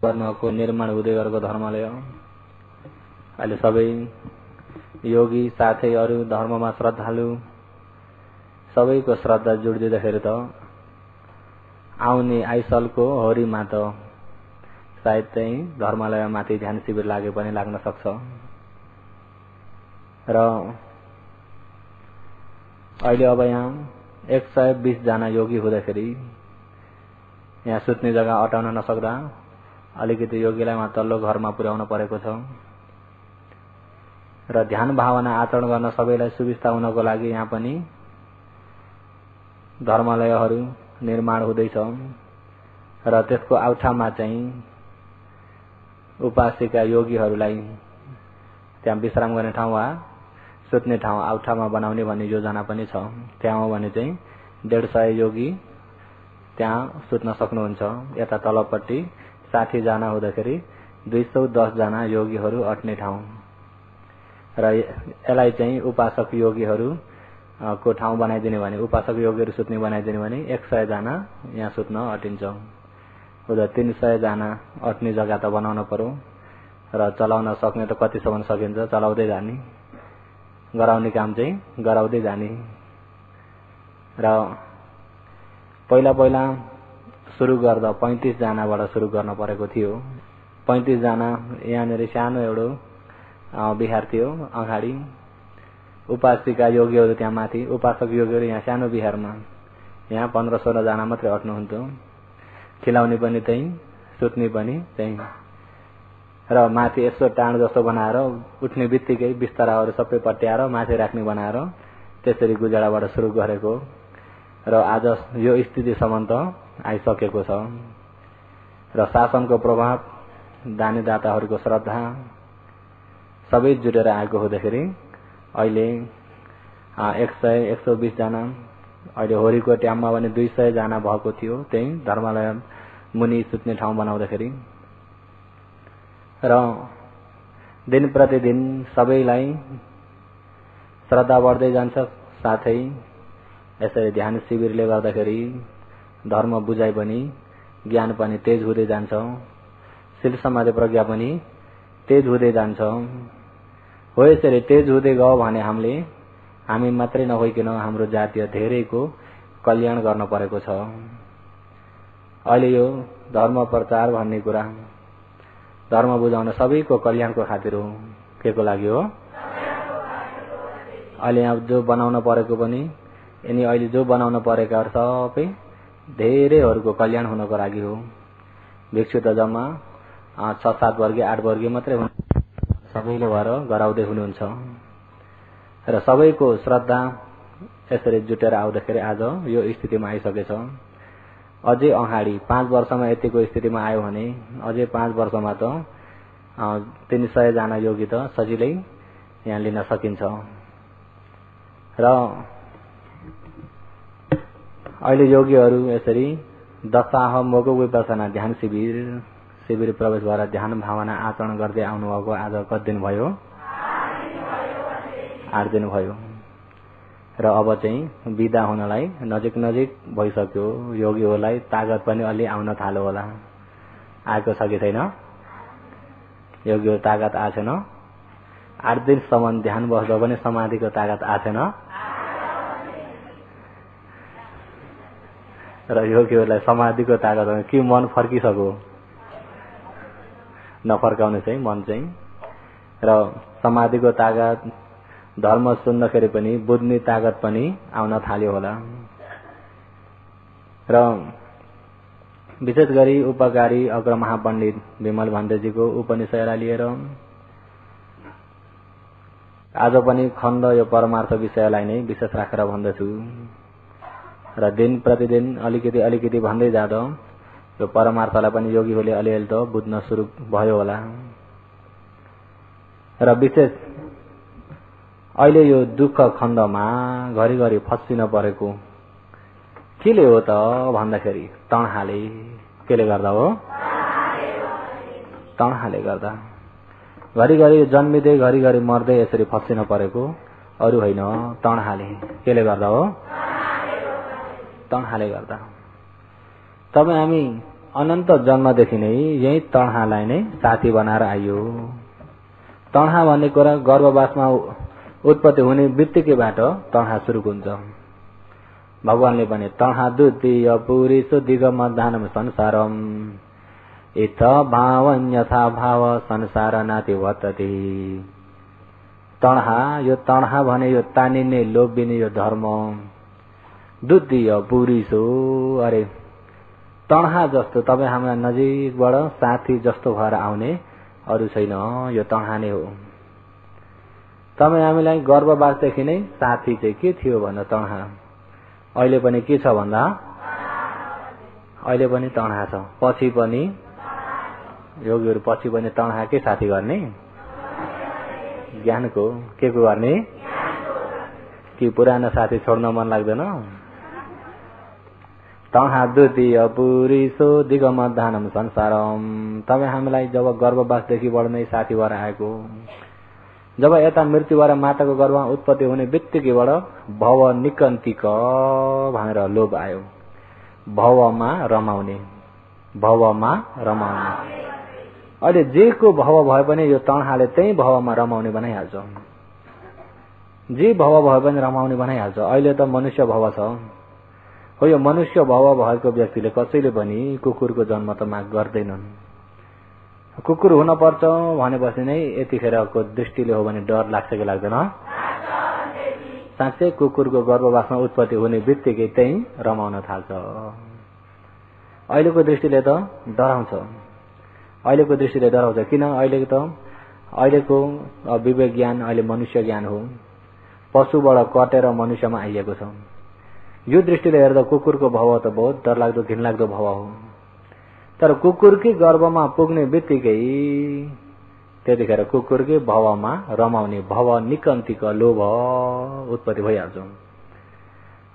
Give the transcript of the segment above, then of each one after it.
गर्नको निर्माण हुँदै गरेको धर्मले हो। अहिले सबै योगी साथै अरू धर्ममा श्रद्धालु सबैको श्रद्धा जोडिदिँदाखेरि त आउने आइसलको होरीमा त सायद चाहिँ धर्मालयमाथि ध्यान शिविर लागे पनि लाग्न सक्छ। र अहिले अब यहाँ 120 जना योगी हुँदाखेरि यहाँ सुत्ने जग्गा अटाउन नसक्दा अलिकति योगीलाई वहाँ तल्लो घरमा पुर्याउन परेको छ। र ध्यान भावना आचरण गर्न सबैलाई सुविस्ता हुनको लागि यहाँ पनि धर्मालयहरू निर्माण हुँदैछ। र त्यसको आउठामा चाहिँ उपासिका योगीहरूलाई त्यहाँ विश्राम गर्ने ठाउँ वा सुत्ने ठाउँ आउठामा बनाउने भन्ने योजना पनि छ। त्यहाँ हो भने चाहिँ 150 योगी त्यहाँ सुत्न सक्नुहुन्छ। यता तलपट्टि 60 जना हुँदाखेरि 210 जना योगीहरू अट्ने ठाउँ र यसलाई चाहिँ उपासक योगीहरू को ठाउँ बनाइदिने भने उपासक योगीहरू सुत्ने बनाइदिने भने 100 जना यहाँ सुत्न अटिन्छ। उता 300 जना अट्ने जग्गा त बनाउन पर्यो र चलाउन सक्ने त कतिसम्म सकिन्छ चलाउँदै जाने, गराउने काम चाहिँ गराउँदै जाने। र पहिला पहिला सुरु गर्दा 35 जनाबाट सुरु गर्न परेको थियो। 35 जना यहाँनिर सानो एउटा बिहार थियो अगाडि, उपासिका योगीहरू त्यहाँ माथि, उपासक योगीहरू यहाँ सानो बिहारमा। यहाँ 15-16 जना मात्रै अट्नुहुन्थ्यो। खिलाउने पनि त्यही, सुत्ने पनि त्यही। र माथि यसो टाँड जस्तो बनाएर उठ्ने बित्तिकै बिस्ताराहरू सबै पट्याएर माथि राख्ने बनाएर त्यसरी गुजाराबाट सुरु गरेको र आज यो स्थितिसम्म त आइसकेको छ। र शासनको प्रभाव, दानीदाताहरूको श्रद्धा सबै जुटेर आएको हुँदाखेरि अहिले 100-120 जना, अहिले होरीको ट्याममा पनि 200 जना भएको थियो त्यही धर्मालय मुनि सुत्ने ठाउँ बनाउँदाखेरि। र दिन प्रतिदिन सबैलाई श्रद्धा बढ्दै जान्छ। साथै यसरी ध्यान शिविरले गर्दाखेरि धर्म बुझाइ पनि ज्ञान पनि तेज हुँदै जान्छ। शील समाधि प्रज्ञा पनि तेज हुँदै जान्छ। हो यसरी तेज हुँदै गयो भने हामी मात्रै नभइकन हाम्रो जातीय धेरैको कल्याण गर्न परेको छ। अहिले यो धर्म प्रचार भन्ने कुरा धर्म बुझाउन सबैको कल्याणको खातिर हो। के को लागि हो? अहिले यहाँ जो बनाउन परेको पनि यिनी अहिले जो बनाउन परेका सबै धेरैहरूको कल्याण हुनको लागि हो। भिक्षु त जम्मा 6-7 वर्गीय 8 वर्गीय मात्रै हुन्, सबैले भएर गराउँदै हुनुहुन्छ। र सबैको श्रद्धा यसरी जुटेर आउँदाखेरि आज यो स्थितिमा आइसकेछ। अझै अगाडि 5 वर्षमा यतिको स्थितिमा आयो भने अझै 5 वर्षमा त 300 जना योगी त सजिलै यहाँ लिन सकिन्छ। र अहिले योगीहरू यसरी दशाह मोग विपसना ध्यान शिविर प्रवेश भएर ध्यान भावना आचरण गर्दै आउनुभएको आज कति दिन भयो? 8 दिन भयो। र अब चाहिँ बिदा हुनलाई नजिक भइसक्यो। योगीहरूलाई तागत पनि अलि आउन थाल्यो होला। आएको छ कि छैन? योगीहरू तागत आएको छैन। 8 दिनसम्म ध्यान बस्दा पनि समाधिको तागत आएको छैन। र योगीहरूलाई समाधिको तागत कि मन फर्किसक्यो? नफर्काउने चाहिँ मन चाहिँ। र समाधिको तागत, धर्म सुन्दाखेरि पनि बुझ्ने तागत पनि आउन थाल्यो होला। र विशेष गरी उपकारी अग्र महापण्डित विमल भान्तेजीको उपनिषदलाई लिएर आज पनि खण्ड यो परमार्थ विषयलाई नै विशेष राखेर भन्दछु। र दिन प्रतिदिन अलिकति भन्दै जाँदा यो परमार्थलाई पनि योगीहरूले अलिअलि त बुझ्न सुरु भयो होला। र विशेष अहिले यो दुःख खण्डमा घरिघरि फसिन परेको केले हो त भन्दाखेरि तणहाले। केले गर्दा हो? तणहाले गर्दा। घरिघरि जन्मिँदै घरिघरि मर्दै यसरी फसिन परेको अरू होइन, तणहाले। केले गर्दा हो? तणहाले गर्दा। तपाईँ हामी अनन्त जन्मदेखि नै यही तणहालाई नै साथी बनाएर आइयो। तणहा भन्ने कुरा गर्भवासमा उत्पत्ति हुने बित्तिकैबाट तणहा सुरु हुन्छ। भगवानले भने तणहा द्वितीय पुरीषु दिगमध्यानम संसारम इत भावं यथा भाव संसार नाति वर्तते। तणहा, यो तणहा भने यो तानिने लोभिने यो धर्म। द्वितीय पुरीषु, अरे तणहा जस्तो तपाईँ हाम्रा नजिकबाट साथी जस्तो भएर आउने अरू छैन, यो तणहा नै हो। तपाईँ हामीलाई गर्भवासदेखि नै साथी चाहिँ के थियो भन्दा तणहा, अहिले पनि के छ भन्दा अहिले पनि तणहा छ। पछि पनि योगीहरू पछि पनि तणहाकै साथी गर्ने, ज्ञानको के को गर्ने, कि पुरानो साथी छोड्न मन लाग्दैन। तणहा द्वितीय पुरीषु दिगमध्यानम संसारम। तपाईँ हामीलाई जब गर्भवासदेखिबाट नै साथी भएर आएको, जब यता मृत्युबाट माताको गर्भमा उत्पत्ति हुने बित्तिकैबाट भव निकन्तिक भनेर लोभ आयो। भवमा रमाउने, भवमा रमाउने। अहिले जेको भव भए पनि यो तणहाले त्यही भवमा रमाउने बनाइहाल्छ। जे भव भए पनि रमाउने बनाइहाल्छ। अहिले त मनुष्य भव छ हो, यो मनुष्य भव भएको व्यक्तिले कसैले पनि कुकुरको जन्म त माग गर्दैनन्। कुकुर हुन पर्छ भनेपछि नै यतिखेरको दृष्टिले हो भने डर लाग्छ कि लाग्दैन? साँच्चै कुकुरको गर्भवासमा उत्पत्ति हुने बित्तिकै त्यही रमाउन थाल्छ। अहिलेको दृष्टिले त डराउँछ, अहिलेको दृष्टिले डराउँछ। किन? अहिलेको विवेक ज्ञान अहिले मनुष्य ज्ञान हो, पशुबाट कटेर मनुष्यमा आइएको छ। यो दृष्टिले हेर्दा कुकुरको भव त बहुत डरलाग्दो घिनलाग्दो भव हो। तर कुकुरकै गर्भमा पुग्ने बित्तिकै त्यतिखेर कुकुरकै भवमा रमाउने भव निकन्तिक लोभ उत्पत्ति भइहाल्छ।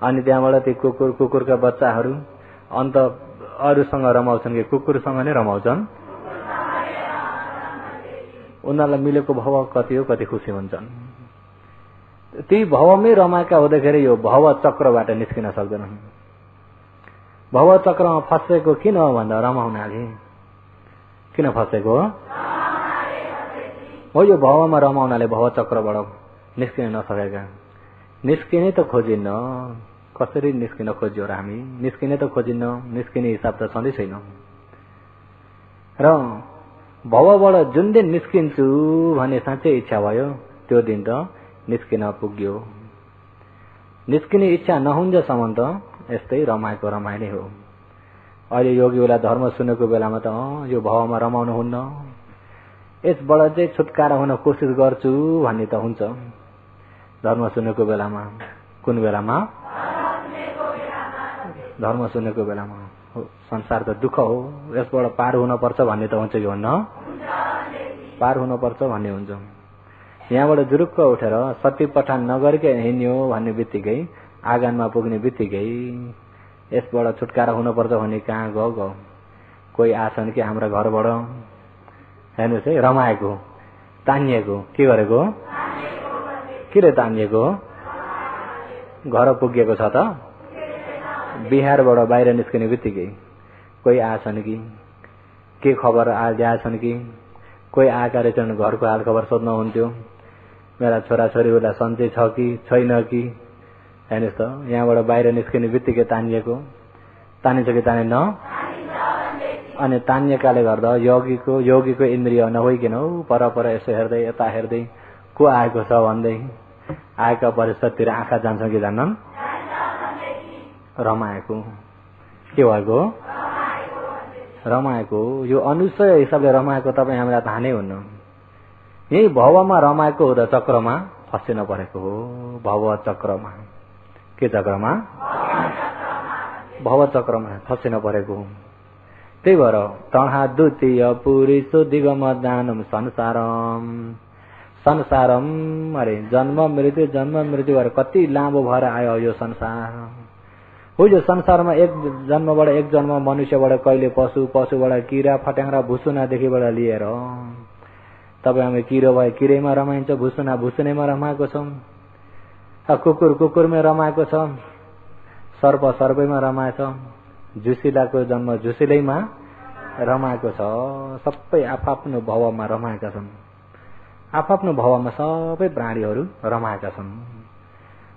अनि त्यहाँबाट ती कुकुरका बच्चाहरू अन्त अरूसँग रमाउँछन् कि कुकुरसँग नै रमाउँछन्। उनीहरूलाई मिलेको भव कति हो, कति खुसी हुन्छन्। ती भवमै रमाएका हुँदाखेरि यो भव चक्रबाट निस्किन सक्दैनन्। भव चक्रमा फसेको किन हो भन्दा रमाउनाले। किन फसेको हो? यो भवमा रमाउनाले भव चक्रबाट निस्किन नसकेका। निस्किनै त खोजिन्न, कसरी निस्किन खोज्यो र हामी? निस्किनै त खोजिन्न, निस्किने हिसाब त छँदै छैन। र भवबाट जुन दिन निस्किन्छु भन्ने साँच्चै इच्छा भयो, त्यो दिन त निस्किन पुग्यो। निस्किने इच्छा नहुन्जेसम्म त यस्तै रमाएको रमाइ नै हो। अहिले योगीलाई धर्म सुनेको बेलामा त यो भवमा रमाउनु हुन्न, यसबाट चाहिँ छुटकारा हुन कोसिस गर्छु भन्ने त हुन्छ। धर्म सुनेको बेलामा, कुन बेलामा? धर्म सुनेको बेलामा। संसार त दुःख हो, यसबाट पार हुन पर्छ भन्ने त हुन्छ कि हुन्न? पार हुन पर्छ भन्ने हुन्छ। यहाँबाट जुरुक्क उठेर सती पठान नगरिकै हिँड्यो भन्ने बित्तिकै, आँगनमा पुग्ने बित्तिकै यसबाट छुटकारा हुनुपर्छ भन्ने कहाँ गयो? कोही आछन् कि हाम्रो घरबाट हेर्नुहोस् है, रमाएको, तानिएको, के गरेको? के तानिएको? घर पुगेको छ त? बिहारबाट बाहिर निस्किने बित्तिकै कोही आछन् कि के खबर आएछन् कि कोही आएका रहेछन्, घरको हाल खबर सोध्न हुन्थ्यो। मेरा छोराछोरीहरूलाई सन्चै छ कि छैन कि। हेर्नुहोस् त, यहाँबाट बाहिर निस्किने बित्तिकै तानिएको, तानिन्छ कि तानेन? अनि तानिएकाले गर्दा योगीको इन्द्रिय नहोइकन पर यसो हेर्दै, यता हेर्दै, को आएको छ भन्दै आएका परिषदतिर आँखा जान्छन् कि जान्नन्? रमाएको। के भएको? रमाएको। यो अनुसय हिसाबले रमाएको तपाईँ हामीलाई थाहा नै हुन्न। यही भवमा रमाएको हुँदा चक्रमा फसिन परेको हो। भव चक्रमा। के चक्रमा? भव चक्रमा फसिन परेको हो। त्यही भएर तणहा द्वितीय पुरीषु दिगमध्यानम संसारम। संसारम, अरे जन्म मृत्यु भएर कति लामो भएर आयो यो संसार हो। यो संसारमा एक जन्मबाट एक जन्म मनुष्यबाट कहिले पशु, पशुबाट किरा फट्याङ्ग्रा भुसुनादेखिबाट लिएर तपाईँ हामी किरो भए किरैमा रमाइन्छ, भुसुना भुसुनैमा रमाएको छौँ, कुकुर कुकुरमै रमाएको छ, सर्प सर्पैमा रमाएछ, झुसिलाको जन्म झुसिलैमा रमाएको छ। सबै आफआफ्नो भवमा रमाएका छन्। आफआफ्नो भवमा सबै प्राणीहरू रमाएका छन्।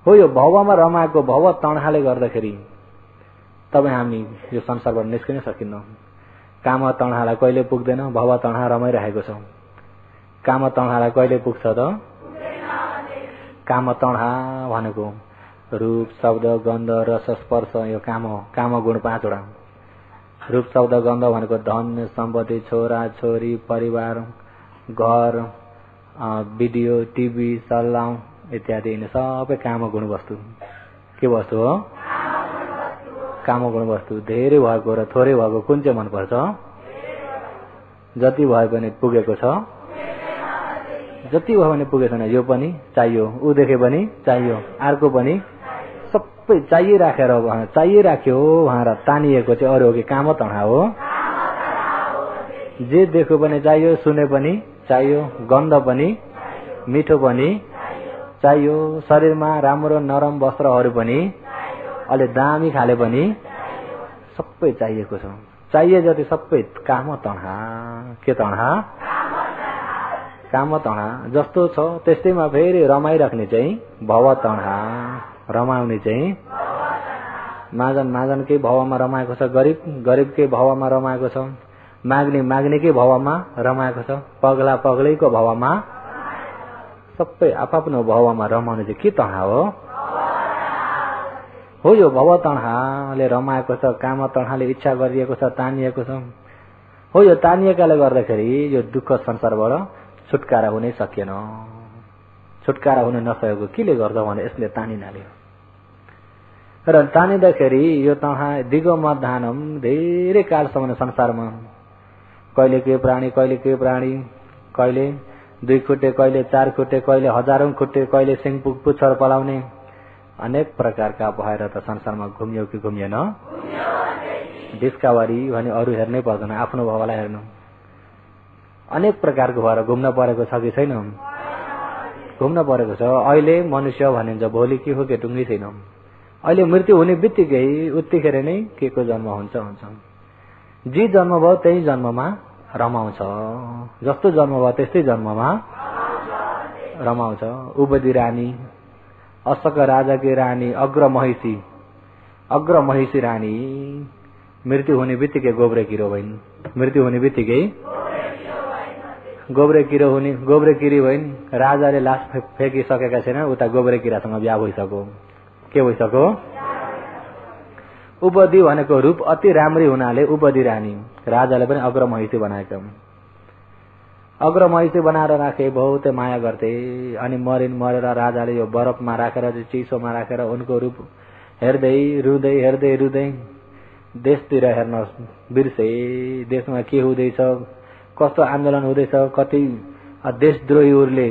हो यो भवमा रमाएको भव तणहाले गर्दाखेरि तपाईँ हामी यो संसारबाट निस्किन सकिन्न। काम तणहालाई कहिले पुग्दैन, भव तणहा रमाइरहेको छ। काम तणहालाई कहिले पुग्छ त? काम तणहा भनेको रूप, शब्द, गन्ध, रस, स्पर्श, यो काम गुण 5 वटा। रूप, शब्द, गन्ध भनेको धन, सम्पत्ति, छोरा छोरी, परिवार, घर, भिडियो, टिभी, सल्लाउ इत्यादि सबै काम गुण वस्तु। के वस्तु हो? काम गुण वस्तु। धेरै भएको र थोरै भएको कुन चाहिँ मनपर्छ? जति भयो भने पुगेको छ, जति भयो भने पुगेको छैन यो पनि चाहियो, ऊ देखे पनि चाहियो, अर्को पनि, सबै चाहिराखेर चाहिराख्यो भनेर तानिएको चाहिँ अरू हो कि काम तणहा हो। जे देख्यो पनि चाहियो, सुने पनि चाहियो, गन्ध पनि, मिठो पनि चाहियो, शरीरमा राम्रो नरम वस्त्रहरू पनि, अलि दामी खाले पनि सबै चाहिएको छ। चाहिए जति सबै काम तणहा। के तणहा? काम तणहा। जस्तो छ त्यस्तैमा फेरि रमाइराख्ने चाहिँ भव तणहा। रमाउने चाहिँ माजनकै भवमा रमाएको छ, गरिबकै भवमा रमाएको छ, माग्नेकै भवमा रमाएको छ, पगलैको भवमा, सबै आफआफ्नो भवमा रमाउने चाहिँ के तणहा हो यो भव तणहाले रमाएको छ। काम तणहाले इच्छा गरिएको छ, तानिएको छ। हो यो तानिएकाले गर्दाखेरि यो दुःख संसारबाट छुटकारा हुनै सकेन। छुटकारा हुन नसकेको केले गर्छ भने यसले तानिनाले। र तानिँदाखेरि यो तणहा दिगो मध्याह्नम धेरै कालसम्म संसारमा कहिले के प्राणी, कहिले 2 खुट्टे, कहिले 4 खुट्टे, कहिले हजारौं खुट्टे, कहिले सिङ पुच्छर पलाउने अनेक प्रकारका भएर त संसारमा घुम्यो कि घुमिएन? डिस्कभरी भने अरू हेर्नै पर्दैन, आफ्नो भवलाई हेर्नु। अनेक प्रकारको भएर घुम्न परेको छ कि छैन? घुम्न परेको छ। अहिले मनुष्य भनिन्छ, भोलि के हो के टुङ्गी छैन। अहिले मृत्यु हुने बित्तिकै उत्तिखेर नै के को जन्म हुन्छ। जे जन्म भयो त्यही जन्ममा रमाउँछ। जस्तो जन्म भयो त्यस्तै जन्ममा रमाउँछ। उबदी रानी, अशोक राजाकी रानी, अग्र महिषी रानी मृत्यु हुने बित्तिकै गोब्रे किरो भइन्। मृत्यु हुने बित्तिकै गोब्रे किरी भइन्। राजाले लास फ्याँकिसकेका छैन, उता गोब्रे किरासँग बिहा भइसक्यो। के भइसक्यो? उबदी भनेको रूप अति राम्री हुनाले उबदी रानी। राजाले पनि अग्र महिषी बनाएका। अग्र महिषी बनाएर राखे, बहुत माया गर्थे। अनि मरेर राजाले यो बरफमा राखेर, चिसोमा राखेर उनको रूप हेर्दै रुँदै देशतिर हेर्न बिर्से। देशमा के हुँदैछ, कस्तो आन्दोलन हुँदैछ, कति देशद्रोहीहरूले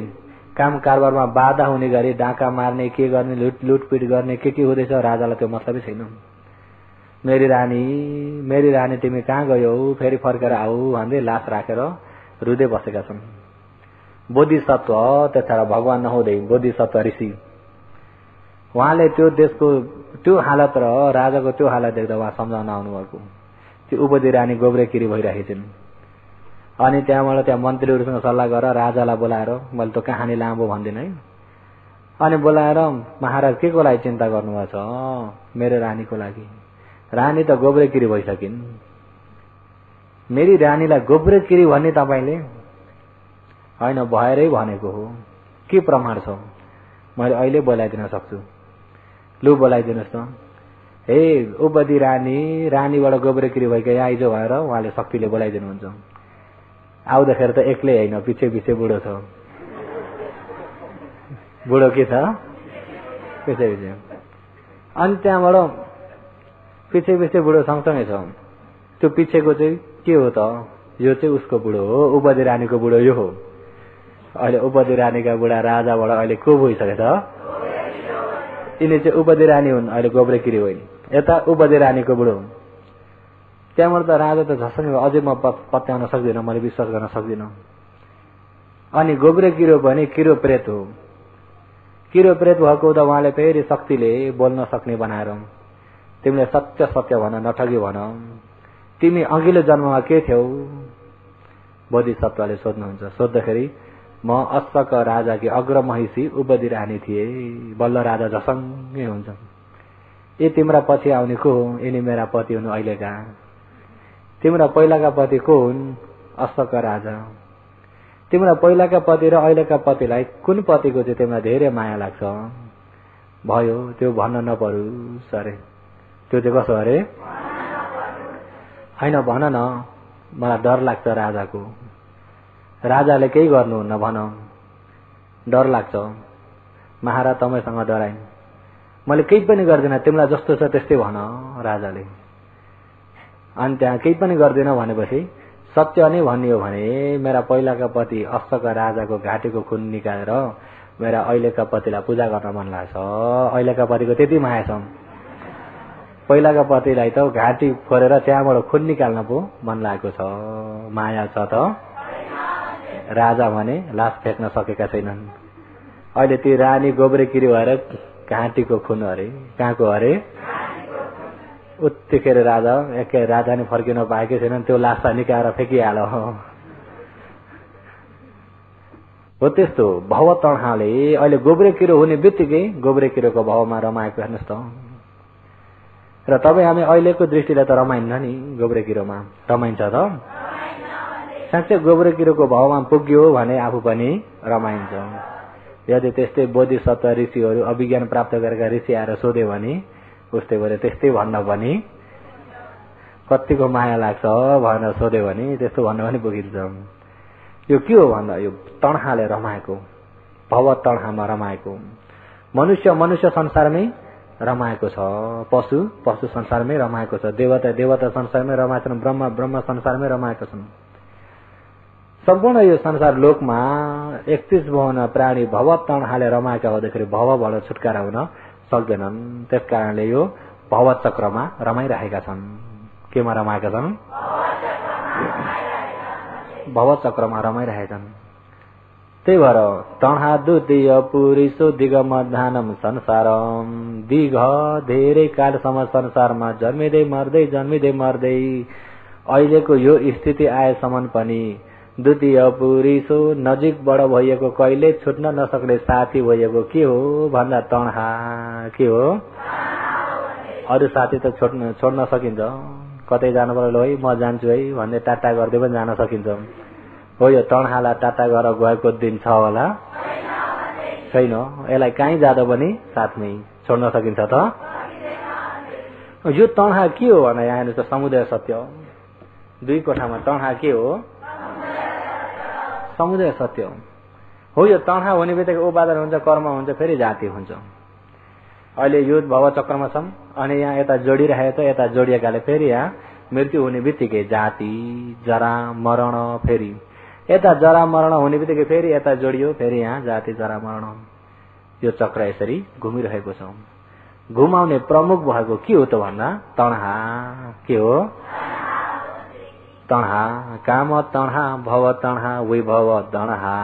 काम कारबारमा बाधा हुने गरी डाका मार्ने, के गर्ने, लुटपिट गर्ने, के हुँदैछ। राजालाई त्यो मतलबै छैन। मेरी रानी तिमी कहाँ गयौ, फेरि फर्केर आऊ भन्दै लास राखेर रुँदै बसेका छन्। बोधिसत्व त्यतिखेर भगवान नहुँदै बोधिसत्व ऋषि, उहाँले त्यो देशको त्यो हालत र राजाको त्यो हालत देख्दा उहाँ सम्झाउन आउनुभएको। त्यो उबदी रानी गोब्रे किरी भइरहेछन्। अनि त्यहाँबाट त्यहाँ मन्त्रीहरूसँग सल्लाह गरेर राजालाई बोलाएर, मैले त कहानी लामो भन्दिनँ है, अनि बोलाएर महाराज के को लागि चिन्ता गर्नुभएको छ? मेरो रानीको लागि। रानी त गोब्रे किरी भइसकिन्। मेरी रानीलाई गोब्रे किरी भन्ने तपाईँले? होइन, भएरै भनेको हो। के प्रमाण छ? मैले अहिले बोलाइदिन सक्छु। लु बोलाइदिनुहोस् त। हे उबदी रानीबाट गोब्रे किरी भएका यहाँ आइज भनेर उहाँले शक्तिले बोलाइदिनुहुन्छ। आउँदाखेरि त एक्लै होइन, पछि बुढो छ। बुढो के छ? पछि। अनि त्यहाँबाट पछि बुढो सँगसँगै छ। त्यो पछिको चाहिँ के हो त? यो चाहिँ उसको बुढो हो, उबदी रानीको बुढो यो हो। अहिले उबदी रानीका बुढा राजाबाट अहिले को भइसकेछ? यिनी चाहिँ उबदी रानी हुन्, अहिले गोब्रे किरी होइन। यता उबदी रानीको बुढो। त्यहाँबाट त राजा त झसङ्ग, अझै म पत्याउन सक्दिनँ, मैले विश्वास गर्न सक्दिनँ। अनि गोब्रे किरो भने किरो प्रेत हो। किरो प्रेत भएको त उहाँले फेरि शक्तिले बोल्न सक्ने बनाएर, तिमीले सत्य भन, नठगी भन, तिमी अघिल्लो जन्ममा के थियौ? बोधिसत्वले सोध्नुहुन्छ। सोद्धाखेरि म अशोक राजाकी अग्र महिषी उपदी रानी थिए। बल्ल राजा झसङ्गै हुन्छ। ए तिम्रा पछि आउने को हो? यिनी मेरा पति हुनु अहिलेका। तिम्रा पहिलाका पति को हुन्? अशोक राजा। तिम्रा पहिलाका पति र अहिलेका पतिलाई कुन पतिको चाहिँ तिमीलाई धेरै माया लाग्छ? भयो त्यो भन्न नपरोस् अरे। त्यो चाहिँ कसो अरे? होइन भन न, मलाई डर लाग्छ राजाको। राजाले केही गर्नुहुन्न भन, डर लाग्छ। महाराज तपाईँसँग डराइ, मैले केही पनि गर्दिनँ, तिमीलाई जस्तो छ त्यस्तै भन राजाले। अनि त्यहाँ केही पनि गर्दिनँ भनेपछि सत्य नै भन्ने हो भने मेरा पहिलाका पति अशोक राजाको घाँटीको खुन निकालेर मेरा अहिलेका पतिलाई पूजा गर्न मन लाग्छ। अहिलेका पतिको त्यति माया छ, पहिलाका पतिलाई त घाँटी फोरेर त्यहाँबाट खुन निकाल्न पो मन लागेको छ, माया छ त। राजा भने लास फेक्न सकेका छैनन्। अहिले ती रानी गोब्रेकिरी भएर घाँटीको खुन अरे, कहाँको अरे? उत्तिखेर राजा एकै राजा नि फर्किन पाएकै छैनन्, त्यो लासलाई निकालेर फ्याँकिहाल हो। त्यस्तो भव तण्हाले अहिले गोब्रेकिरो हुने बित्तिकै गोब्रेकिरोको भावमा रमाएको हेर्नुहोस् त। र तपाईँ हामी अहिलेको दृष्टिले त रमाइन्न नि, गोब्रेकिरोमा रमाइन्छ त? साँच्चै गोब्रेकिरोको भावमा पुग्यो भने आफू पनि रमाइन्छ। यदि त्यस्तै बोधिसत्व ऋषिहरू अभिज्ञान प्राप्त गरेका ऋषि आएर सोध्यो भने उस्तै गरे त्यस्तै भन्न पनि कतिको माया लाग्छ भनेर सोध्यो भने त्यस्तो भन्न पनि पुगिन्छ। यो के हो भन्दा यो तण्हाले रमाएको, भव तण्हामा रमाएको। मनुष्य संसारमै रमाएको छ, पशु संसारमै रमाएको छ, देवता संसारमै रमाएको छन्, ब्रह्म संसारमै रमाएको छन्। सम्पूर्ण यो संसार लोकमा 31 भवन प्राणी भव तण्हाले रमाएका हुँदाखेरि भवबाट छुटकारा हुन सक्दैनन्। त्यस कारणले यो भव चक्रमा रमाइरहेका छन्। केमा रमाएका छन्? भव चक्रमा रमाइरहेछन्। त्यही भएर तण्हा द्वितीय पुरुषो दिगमध्यानम संसारम, दिघ धेरै कालसम्म संसारमा जन्मिँदै मर्दै अहिलेको यो स्थिति आएसम्म पनि द्वितीय पुरुषो नजिकबाट भइएको कहिले छुट्न नसक्ने साथी भइएको के हो भन्दा तण्हा के हो? अरू साथी त छोड्न सकिन्छ, कतै जानु पर्यो है म जान्छु है भन्दै टाटा गर्दै पनि जान सकिन्छ। हो यो तण्हालाई टाटा गरेर गएको दिन छ होला? छैन। यसलाई कहीँ जाँदा पनि साथमै छोड्न सकिन्छ त? यो तण्हा के हो भने यहाँ हेर्नुहोस् त, समुदय सत्य। दुई कोठामा तण्हा के हो? समुदय सत्य हो। यो तण्हा हुने बित्तिकै उपादान हुन्छ, कर्म हुन्छ, फेरि जाति हुन्छ। अहिले युद्ध भव चक्रमा छौँ अनि यहाँ यता जोडिरहेको त यता जोडिएकाले फेरि यहाँ मृत्यु हुने बित्तिकै जाति जरा मरण, फेरि यता जरा मरण हुने बित्तिकै फेरि यता जोडियो, फेरि यहाँ जाति जरा मरण। यो चक्र यसरी घुमिरहेको छ। घुमाउने प्रमुख भएको के हो त भन्दा तण्हा के हो? तण्हा काम तण्हा भव तण्हा विभव तण्हा,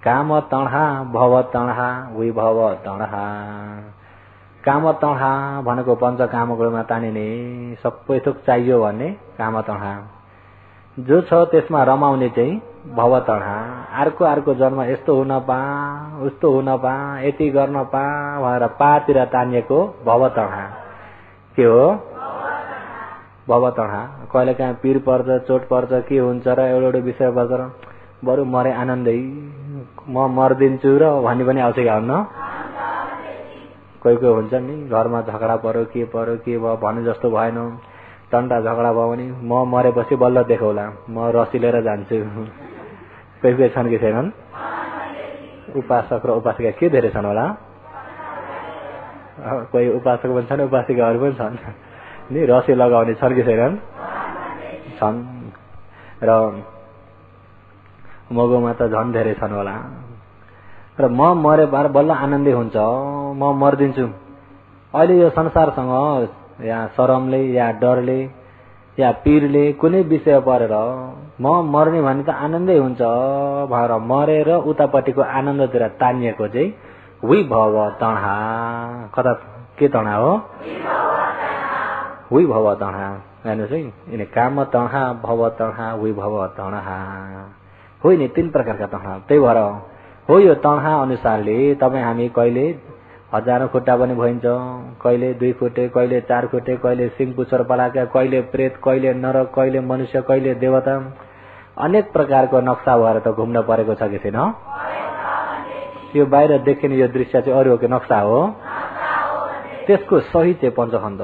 काम तण्हा भव तण्हा विभव तण्हा। काम तण्हा भनेको पञ्चकाममा तानिने सबै थोक चाहियो भन्ने काम तण्हा। जो छ त्यसमा रमाउने चाहिँ भव तण्हा। अर्को जन्म यस्तो हुन पा, उस्तो हुन पा, यति गर्न पा भनेर पातिर तानिएको भव तण्हा के हो? भव तण्हा। कहिले काहीँ पीर पर्छ, चोट पर्छ, के हुन्छ र एउटा विषय पर्छ र बरु मरे आनन्दै, म मर्दिन्छु र भन्ने पनि आउँछ क्या हुन्न? कोही हुन्छ नि घरमा झगडा पर्यो, के भयो भने जस्तो भएन, टन्टा झगडा भयो भने म मरेपछि बल्ल देखाउला, म रसी लिएर जान्छु। कोही छन् कि छैनन्? उपासक र उपासिका के धेरै छन् होला? कोही उपासक पनि छन्, उपासिकाहरू पनि छन् नि, रसी लगाउने छन् कि छैनन्? छन्। र मगोमा त झन् धेरै छन् होला। र म मरे बल्ल आनन्दै हुन्छ, म मर्दिन्छु। अहिले यो संसारसँग या शरमले या डरले या पीरले कुनै विषय परेर म मर्ने भने त आनन्दै हुन्छ भनेर मरेर उतापट्टिको आनन्दतिर तानिएको चाहिँ विभव तण्हा। कता के तण्हा हो? विभव तणहा हेर्नुहोस् है, यिनी काम तणहा भव तणहा विभव तणहा हो नि, 3 प्रकारका तणहा। त्यही भएर हो यो तणहा अनुसारले तपाईँ हामी कहिले हजारौं खुट्टा पनि भइन्छ, कहिले 2 खुट्टे, कहिले 4 खुट्टे, कहिले सिंह पुच्छर पलाका, कहिले प्रेत, कहिले नरक, कहिले मनुष्य, कहिले देवता, अनेक प्रकारको नक्सा भएर त घुम्न परेको छ कि छैन? यो बाहिर देखिने यो दृश्य चाहिँ अरूको नक्सा हो। त्यसको सही चाहिँ पञ्चखण्ड,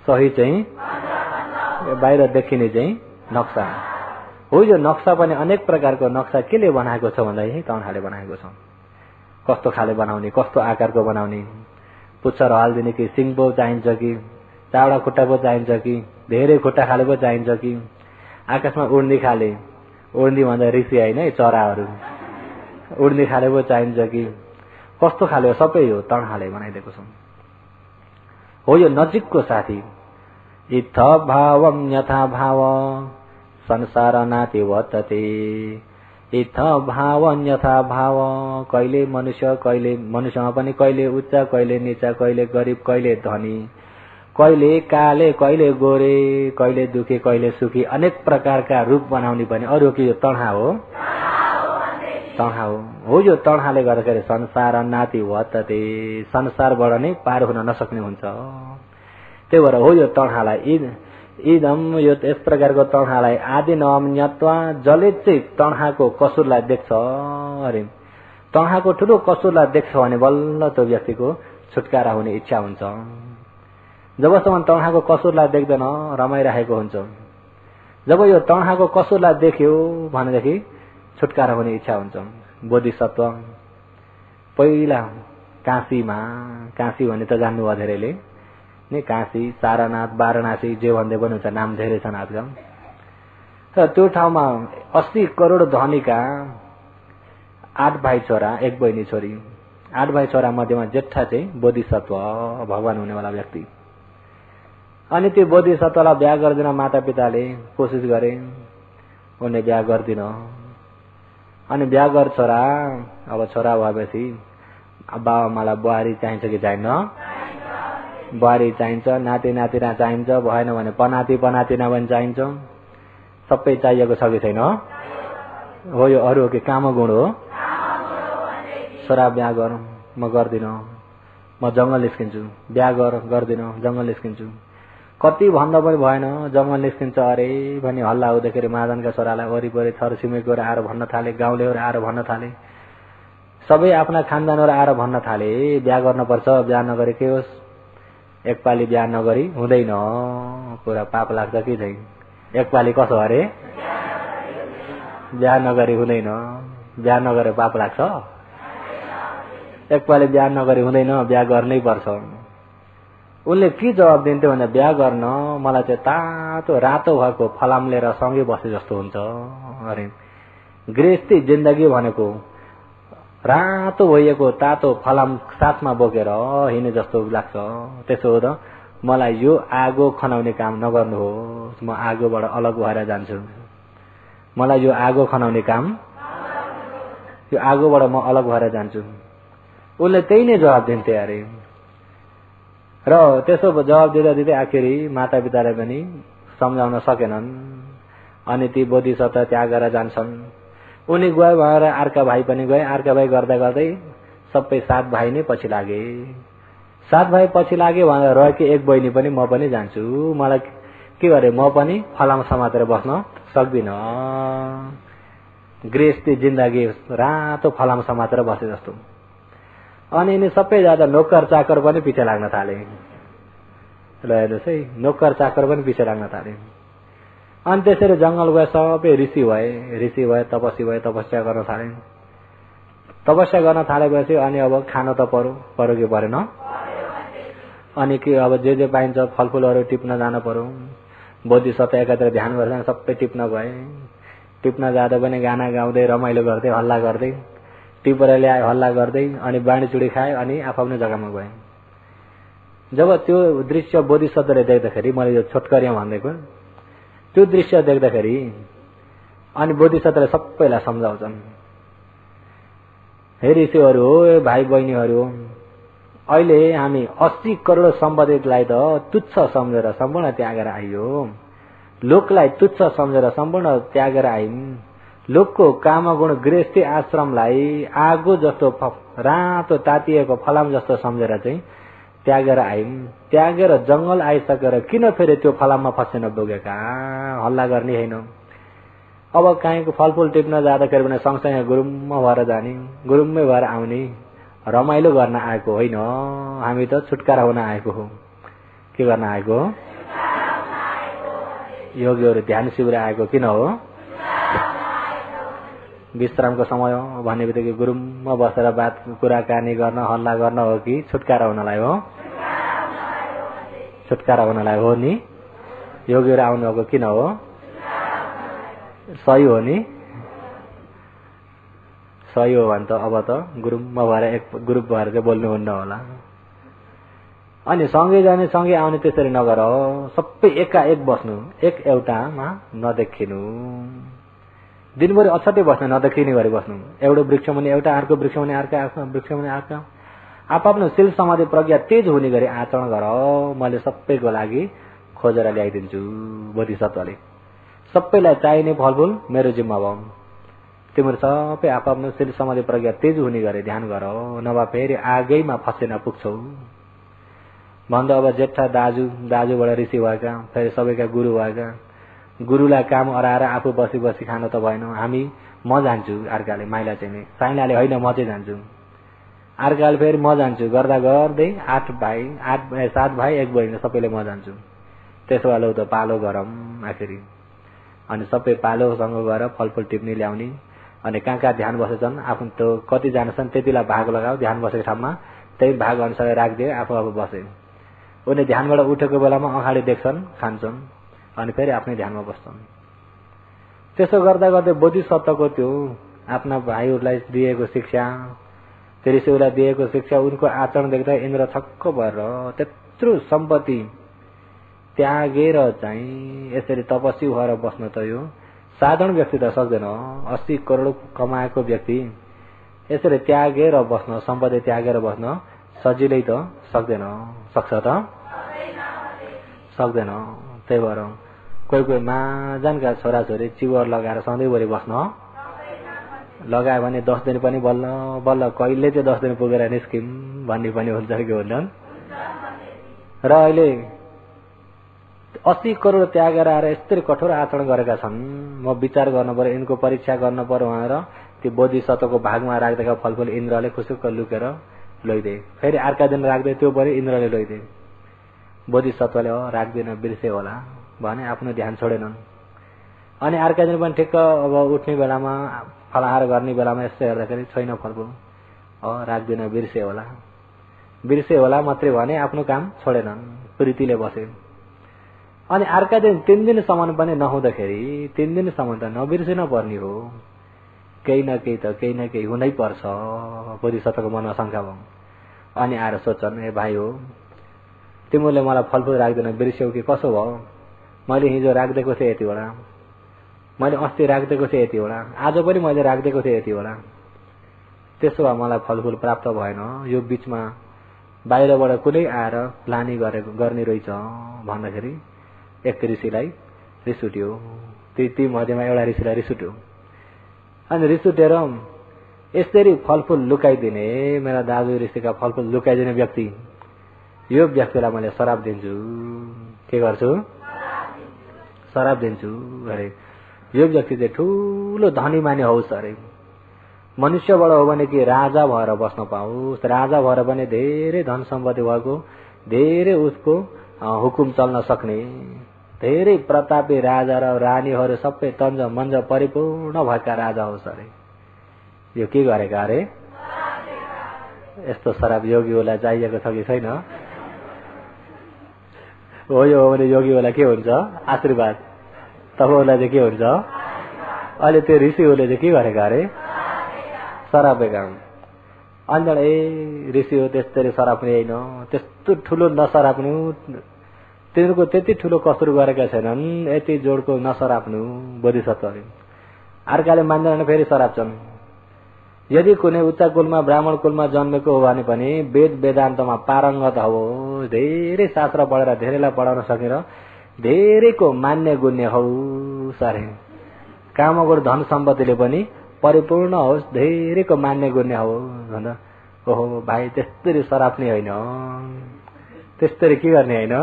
सही चाहिँ बाहिर देखिने चाहिँ नक्सा हो। यो नक्सा पनि अनेक प्रकारको नक्सा केले बनाएको छ भन्दा यही तणहाले बनाएको छ। कस्तो खाले बनाउने, कस्तो आकारको बनाउने, पुच्छर हालिदिने कि सिंह पो चाहिन्छ कि चावडा खुट्टा पो चाहिन्छ कि धेरै खुट्टा खाले पो चाहिन्छ कि आकाशमा उड्ने खाले, उड्ने भन्दा ऋषि होइन है, चराहरू उड्ने खाले पो चाहिन्छ कि कस्तो खाले हो, सबै हो तणहाले बनाइदिएको छ। हो यो नजिकको साथी। इत्थ भावम यथा भाव संसार नाति वर्तते, इत्थ भाव यथा भाव, कहिले मनुष्य, कहिले मनुष्यमा पनि कहिले उच्च, कहिले नीचा, कहिले गरिब, कहिले धनी, कहिले काले, कहिले गोरे, कहिले दुखी, कहिले सुखी, अनेक प्रकारका रूप बनाउने पनि अरू के यो तणहा हो। तणहा हो यो तणहाले गर्दाखेरि संसार नाति वर्तते, संसारबाट नै पार हुन नसक्ने हुन्छ। त्यही भएर हो यो तणहालाई इदम, यो यस प्रकारको तणहालाई आदि नम्यत्वा, जसले चाहिँ तणहाको कसुरलाई देख्छ अरे, तणहाको ठुलो कसुरलाई देख्छ भने बल्ल त्यो व्यक्तिको छुटकारा हुने इच्छा हुन्छ। जबसम्म तणहाको कसुरलाई देख्दैन रमाइरहेको हुन्छ। जब यो तणहाको कसुरलाई देख्यो भनेदेखि छुटकारा हुने इच्छा हुन्छ। बोधिसत्व पहिला काशीमा, काशी भने त जान्नुभयो धेरैले नि, काशी, सारनाथ, वाराणसी जे भन्दै पनि हुन्छ, नाम धेरै छन् आजकल। तर त्यो ठाउँमा 80 करोड धनीका 8 भाइ छोरा 1 बहिनी छोरी, 8 भाइ छोरा मध्येमा जेठा चाहिँ बोधिसत्व भगवान हुनेवाला व्यक्ति। अनि त्यो बोधिसत्वलाई बिहा गर्दिन माता पिताले कोसिस गरे, उनले बिहा गर्दिन। अनि बिहा गर छोरा, अब छोरा भएपछि बाबा आमालाई बुहारी चाहिन्छ कि चाहिन्न? बुहारी चाहिन्छ, नाति नातिना चाहिन्छ, भएन भने पनाति पनातिना पनि चाहिन्छ, सबै चाहिएको छ कि छैन? हो यो अरू के काम गुण हो। छोरा बिहा गर, म गर्दिन, म जङ्गल निस्किन्छु, बिहा गर्दिन, जङ्गल निस्किन्छु, कति भन्दा पनि भएन, जङ्गल निस्किन्छ अरे भनी हल्ला हुँदाखेरि महाजनका छोरालाई वरिपरि छरछिमेकीहरू आएर भन्न थाले, गाउँलेहरू आएर भन्न थाले, सबै आफ्ना खानदानहरू आएर भन्न थाले बिहा गर्नुपर्छ, बिहा नगरे के होस्, एकपाली बिहा नगरी हुँदैन, कुरा पाप लाग्छ कि छैन? एकपाली कसो अरे बिहा नगरी हुँदैन, बिहा नगरे पाप लाग्छ? एकपाली बिहा नगरी हुँदैन, बिहा गर्नै पर्छ। उनले के जवाब दिन्थ्यो भने बिहा गर्न मलाई चाहिँ तातो रातो भएको फलाम लिएर सँगै बसे जस्तो हुन्छ अरे। गृहस्थी जिन्दगी भनेको रातो भइएको तातो फलाम साथमा बोकेर हिँड्ने जस्तो लाग्छ। त्यसो हो त मलाई यो आगो खनाउने काम नगर्नुहोस्, म आगोबाट अलग भएर जान्छु। मलाई यो आगो खनाउने काम, यो आगोबाट म अलग भएर जान्छु। उनले त्यही नै जवाब दिन्थे अरे। र त्यसो जवाब दिँदा दिँदै आखिरी माता पिताले पनि सम्झाउन सकेनन्। अनि ती बोधिसत्व त्याग गरेर जान्छन्। उनी गए भएर अर्का भाइ पनि गए। अर्का भाइ गर्दा गर्दै सबै 7 भाइ नै पछि लागे। 7 भाइ पछि लागे भनेर रहेकी एक बहिनी पनि म पनि जान्छु, मलाई के गरे म पनि फलाम समातेर बस्न सक्दिन। गृहस्थी जिन्दगी रातो फलाम समातेर बसे जस्तो। अनि यिनी सबै जाँदा नोकर चाकर पनि पछि लाग्न थाले। ल हेर्नुहोस् है, नोकर चाकर पनि पछि लाग्न थाले। अनि त्यसरी जंगल गए, सबै ऋषि भए, तपस्वी भए, तपस्या गर्न थाले। तपस्या गर्न थालेपछि अनि अब खान त पर्यो कि परेन? अनि के अब जे पाइन्छ फलफुलहरू टिप्न जान पर्यो। बोधिसत्व एकातिर ध्यान गरेर सबै टिप्न गए। टिप्न जाँदा पनि गाना गाउँदै रमाइलो गर्दै हल्ला गर्दै टिपेर ल्याए, हल्ला गर्दै अनि बाँडीचुडी खाए अनि आफ्नो जग्गामा गए। जब त्यो दृश्य बोधिसत्वले देख्दाखेरि, मैले यो छोटकरिया भन्दैको त्यो दृश्य देख्दाखेरि अनि बोधिसत्वले सबैलाई सम्झाउँछन्, हे ऋषिहरू हो, भाइ बहिनीहरू, अहिले हामी 80 करोड सम्पत्तिलाई त तुच्छ सम्झेर सम्पूर्ण त्यागेर आइयो, लोकलाई तुच्छ सम्झेर सम्पूर्ण त्यागेर आइन्, लोकको कामगुण गृहस्थी आश्रमलाई आगो जस्तो रातो तातिएको फलाम जस्तो सम्झेर चाहिँ त्यागेर आइन्, त्यागेर जंगल आइसकेर किन फेरि त्यो फलाममा फसेन बोकेका, हल्ला गर्ने होइन। अब काहीँको फलफुल टिप्न जाँदाखेरि पनि सँगसँगै गुरुम्म भएर जाने, गुरुम्मै भएर आउने, रमाइलो गर्न आएको होइन, हामी त छुटकारा हुन आएको हो। के गर्न आएको हो? योगीहरू ध्यान शिविर आएको किन हो? विश्रामको समय हो भन्ने बित्तिकै गुरुम्म बसेर बात कुराकानी गर्न, हल्ला गर्न हो कि छुटकारा हुनलाई हो? छुटकारा हुनलाई हो नि। योगीहरू आउनुभएको किन हो? सही हो नि। सही हो भने त अब त गुरुम्म भएर एक ग्रुप भएर चाहिँ बोल्नुहुन्न होला। अनि सँगै जाने सँगै आउने त्यसरी नगर, सबै एकाएक बस्नु, एक एउटामा नदेखिनु, दिनभरि अछट्टै बस्नु, नदेखिने गरी बस्नु, एउटा वृक्ष मुनि एउटा, अर्को वृक्ष मुनि अर्का, अर्को वृक्ष मुनि अर्का, आफ्नो शील समाधि प्रज्ञा तेज हुने गरी आचरण गर। मैले सबैको लागि खोजेर ल्याइदिन्छु। बोधिसत्वले सबैलाई चाहिने फलफुल मेरो जिम्मा भयो, तिम्रो सबै आफ्नो शील समाधि प्रज्ञा तेज हुने गरी ध्यान गर, नभए फेरि आगैमा फसेन पुग्छौ भन्दा। अब जेठा दाजुबाट ऋषि भएका, फेरि सबैका गुरु भएका, गुरुलाई काम अराएर आफू बसी बसी खानु त भएन। हामी म जान्छु, अर्काले माइला चाहिँ साइलाले होइन म चाहिँ जान्छु, अर्काले फेरि म जान्छु, गर्दा गर्दै 7 भाइ 1 बहिनी सबैले म जान्छु। त्यसो भए लौ त पालो गरौँ आखिरी। अनि सबै पालोसँग गएर फलफुल टिप्ने ल्याउने, अनि कहाँ कहाँ ध्यान बसेछन् आफ्नो त कति जान्छन् त्यतिलाई भाग लगाऊ, ध्यान बसेको ठाउँमा त्यही भाग अनुसार राखिदिए आफू आफू बसे। उनी ध्यानबाट उठेको बेलामा अगाडि देख्छन्, खान्छन्, अनि फेरि आफ्नै ध्यानमा बस्छन्। त्यसो गर्दा गर्दै बोधिसत्वको त्यो आफ्ना भाइहरूलाई दिएको शिक्षा, ऋषिहरूलाई दिएको शिक्षा, उनको आचरण देख्दा इन्द्र छक्क भएर त्यत्रो सम्पत्ति त्यागेर चाहिँ यसरी तपस्वी भएर बस्न त यो साधारण व्यक्ति त सक्दैन। 80 करोड कमाएको व्यक्ति यसरी त्यागेर बस्न, सम्पत्ति त्यागेर बस्न सजिलै त सक्दैन। सक्छ त? सक्दैन। त्यही भएर कोही कोही महाजनका छोराछोरी चिवर लगाएर सधैँभरि बस्न लगायो भने 10 दिन पनि बल्ल बल्ल कहिले त्यो 10 दिन पुगेर निस्किम भन्ने पनि हुन्छ कि हुन्छन्। र अहिले 80 करोड त्यागेर आएर यस्तरी कठोर आचरण गरेका छन्। म विचार गर्नु पर्यो, यिनको परीक्षा गर्नु पर्यो भनेर त्यो बोधिसत्वको भागमा राख्दैका फलफुल इन्द्रले खुसुक्क लुकेर लैदिए। फेरि अर्का दिन राख्दै त्यो पनि इन्द्रले लैदिए। बोधिसत्वले हो राख्दिन बिर्से होला भने आफ्नो ध्यान छोडेनन्। अनि अर्का दिन पनि ठिक्क अब उठ्ने बेलामा फलाहार गर्ने बेलामा यस्तो हेर्दाखेरि छैन फलफुल, राख्दिन बिर्से होला मात्रै भने आफ्नो काम छोडेनन्, प्रीतिले बसे। अनि अर्का दिन 3 दिनसम्म पनि नहुँदाखेरि 3 दिनसम्म त नबिर्सिन पर्ने हो, केही न केही हुनै पर्छ। बोधिसत्वको मनमा शङ्का भयो। अनि आएर सोच्छन्, ए भाइ हो तिमीले मलाई फलफुल राख्दैन बिर्स्यौ कि कसो भयो? मैले हिजो राखिदिएको थिएँ यतिवटा, मैले अस्ति राखिदिएको थिएँ यतिवटा, आज पनि मैले राखिदिएको थिएँ यतिवटा, त्यसो भए मलाई फलफुल प्राप्त भएन। यो बिचमा बाहिरबाट कुनै आएर लानी गर्ने रहेछ भन्दाखेरि एक ऋषिलाई रिस उठ्यो। ती मध्येमा एउटा ऋषिलाई रिस उठ्यो। अनि रिस उठेर यसरी फलफुल लुकाइदिने, मेरा दाजु ऋषिका फलफुल लुकाइदिने व्यक्ति, यो व्यक्तिलाई मैले श्राप दिन्छु। के गर्छु? श्राप दिन्छु अरे। यो व्यक्ति चाहिँ ठुलो धनी माने होस् अरे, मनुष्यबाट हो भने कि राजा भएर बस्न पाओस्, राजा भएर पनि धेरै धन सम्पत्ति भएको, धेरै उसको हुकुम चल्न सक्ने, धेरै प्रतापी राजा र रानीहरू सबै तन्ज मन्ज परिपूर्ण भएका राजा होस् अरे। यो के गरेका अरे? यस्तो श्राप योगीहरूलाई चाहिएको छ कि छैन? हो यो हो भने योगीहरूलाई के हुन्छ? आशीर्वाद। तपाईँहरूलाई चाहिँ के हुन्छ? अहिले त्यो ऋषिहरूले चाहिँ के गरेका अरे? सरापेका। अन्त ए ऋषि हो त्यसरी सराप्ने होइन, त्यस्तो ठुलो नसराप्नु, तिनीहरूको त्यति ठुलो कसुर गरेका छैनन्, यति जोडको नसराप्नु। बोधिसत्वले अर्काले मान्दैन फेरि सराप्छन्। यदि कुनै उच्च कुलमा ब्राह्मण कुलमा जन्मेको हो भने पनि वेद वेदान्तमा पारङ्गत हो, धेरै शास्त्र पढेर धेरैलाई पढाउन सकेर धेरैको मान्य गुण्य होस् अरे। कामगुण धन सम्पत्तिले पनि परिपूर्ण होस्, धेरैको मान्य गुण्य होस् भन्दा ओहो भाइ त्यस्तरी सराप्ने होइन, त्यस्तरी के गर्ने होइन।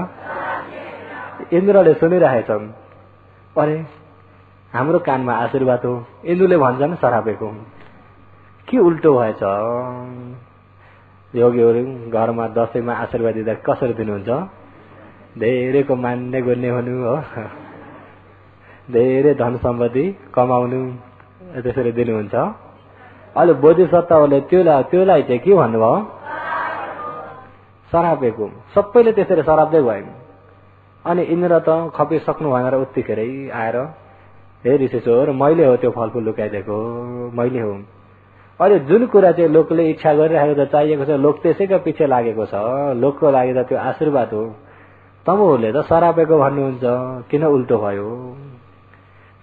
इन्द्रले सुनिरहेछन्, अरे हाम्रो कानमा आशीर्वाद हो, इन्द्रले भन्छन् सरापेको के उल्टो भएछ। योगीहरू घरमा दशैंमा आशीर्वाद दिँदा कसरी दिनुहुन्छ? धेरैको मान्य गुण्य हुनु हो, धेरै धन सम्पत्ति कमाउनु, त्यसरी दिनुहुन्छ। अहिले बोधिसत्वले त्योलाई चाहिँ के भन्नुभयो? सरापेको। सबैले त्यसरी सराप्दै भयो। अनि इन्द्र त खपिसक्नु भनेर उत्तिखेरै आएर हे ऋषिश्वर मैले हो त्यो फलफुल लुकाइदिएको, मैले हो। अहिले जुन कुरा चाहिँ लोकले इच्छा गरिरहेको छ, चाहिएको छ, लोक त्यसैका पछि लागेको छ, लोकको लागि त त्यो आशीर्वाद हो। तमोले त सरापेको भन्नुहुन्छ, किन उल्टो भयो?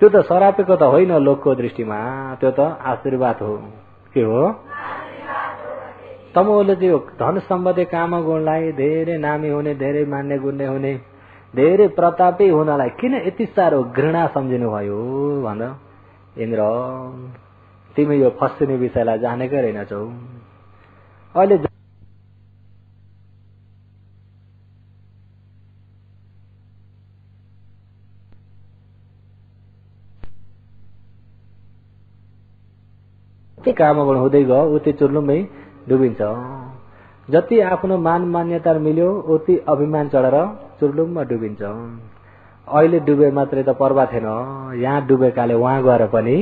त्यो त सरापेको त होइन लोकको दृष्टिमा, त्यो त आशीर्वाद हो। के हो? तमोले चाहिँ धन सम्पत्ति काम गुणलाई धेरै नामी हुने, धेरै मान्य गुण्य हुने, धेरै प्रतापी हुनलाई किन यति साह्रो घृणा सम्झिनु भयो भन्दा इन्द्र तिमी यो फस्सिने विषयलाई जानेकै रहेनछौ। अहिले कामगुण हुँदै गयो उति चुर्लुमै डुबिन्छ। जति आफ्नो मान मान्यता मिल्यो उति अभिमान चढेर चुर्लुममा डुबिन्छ। अहिले डुबे मात्रै त पर्वा थिएन, यहाँ डुबेकाले वहाँ गएर पनि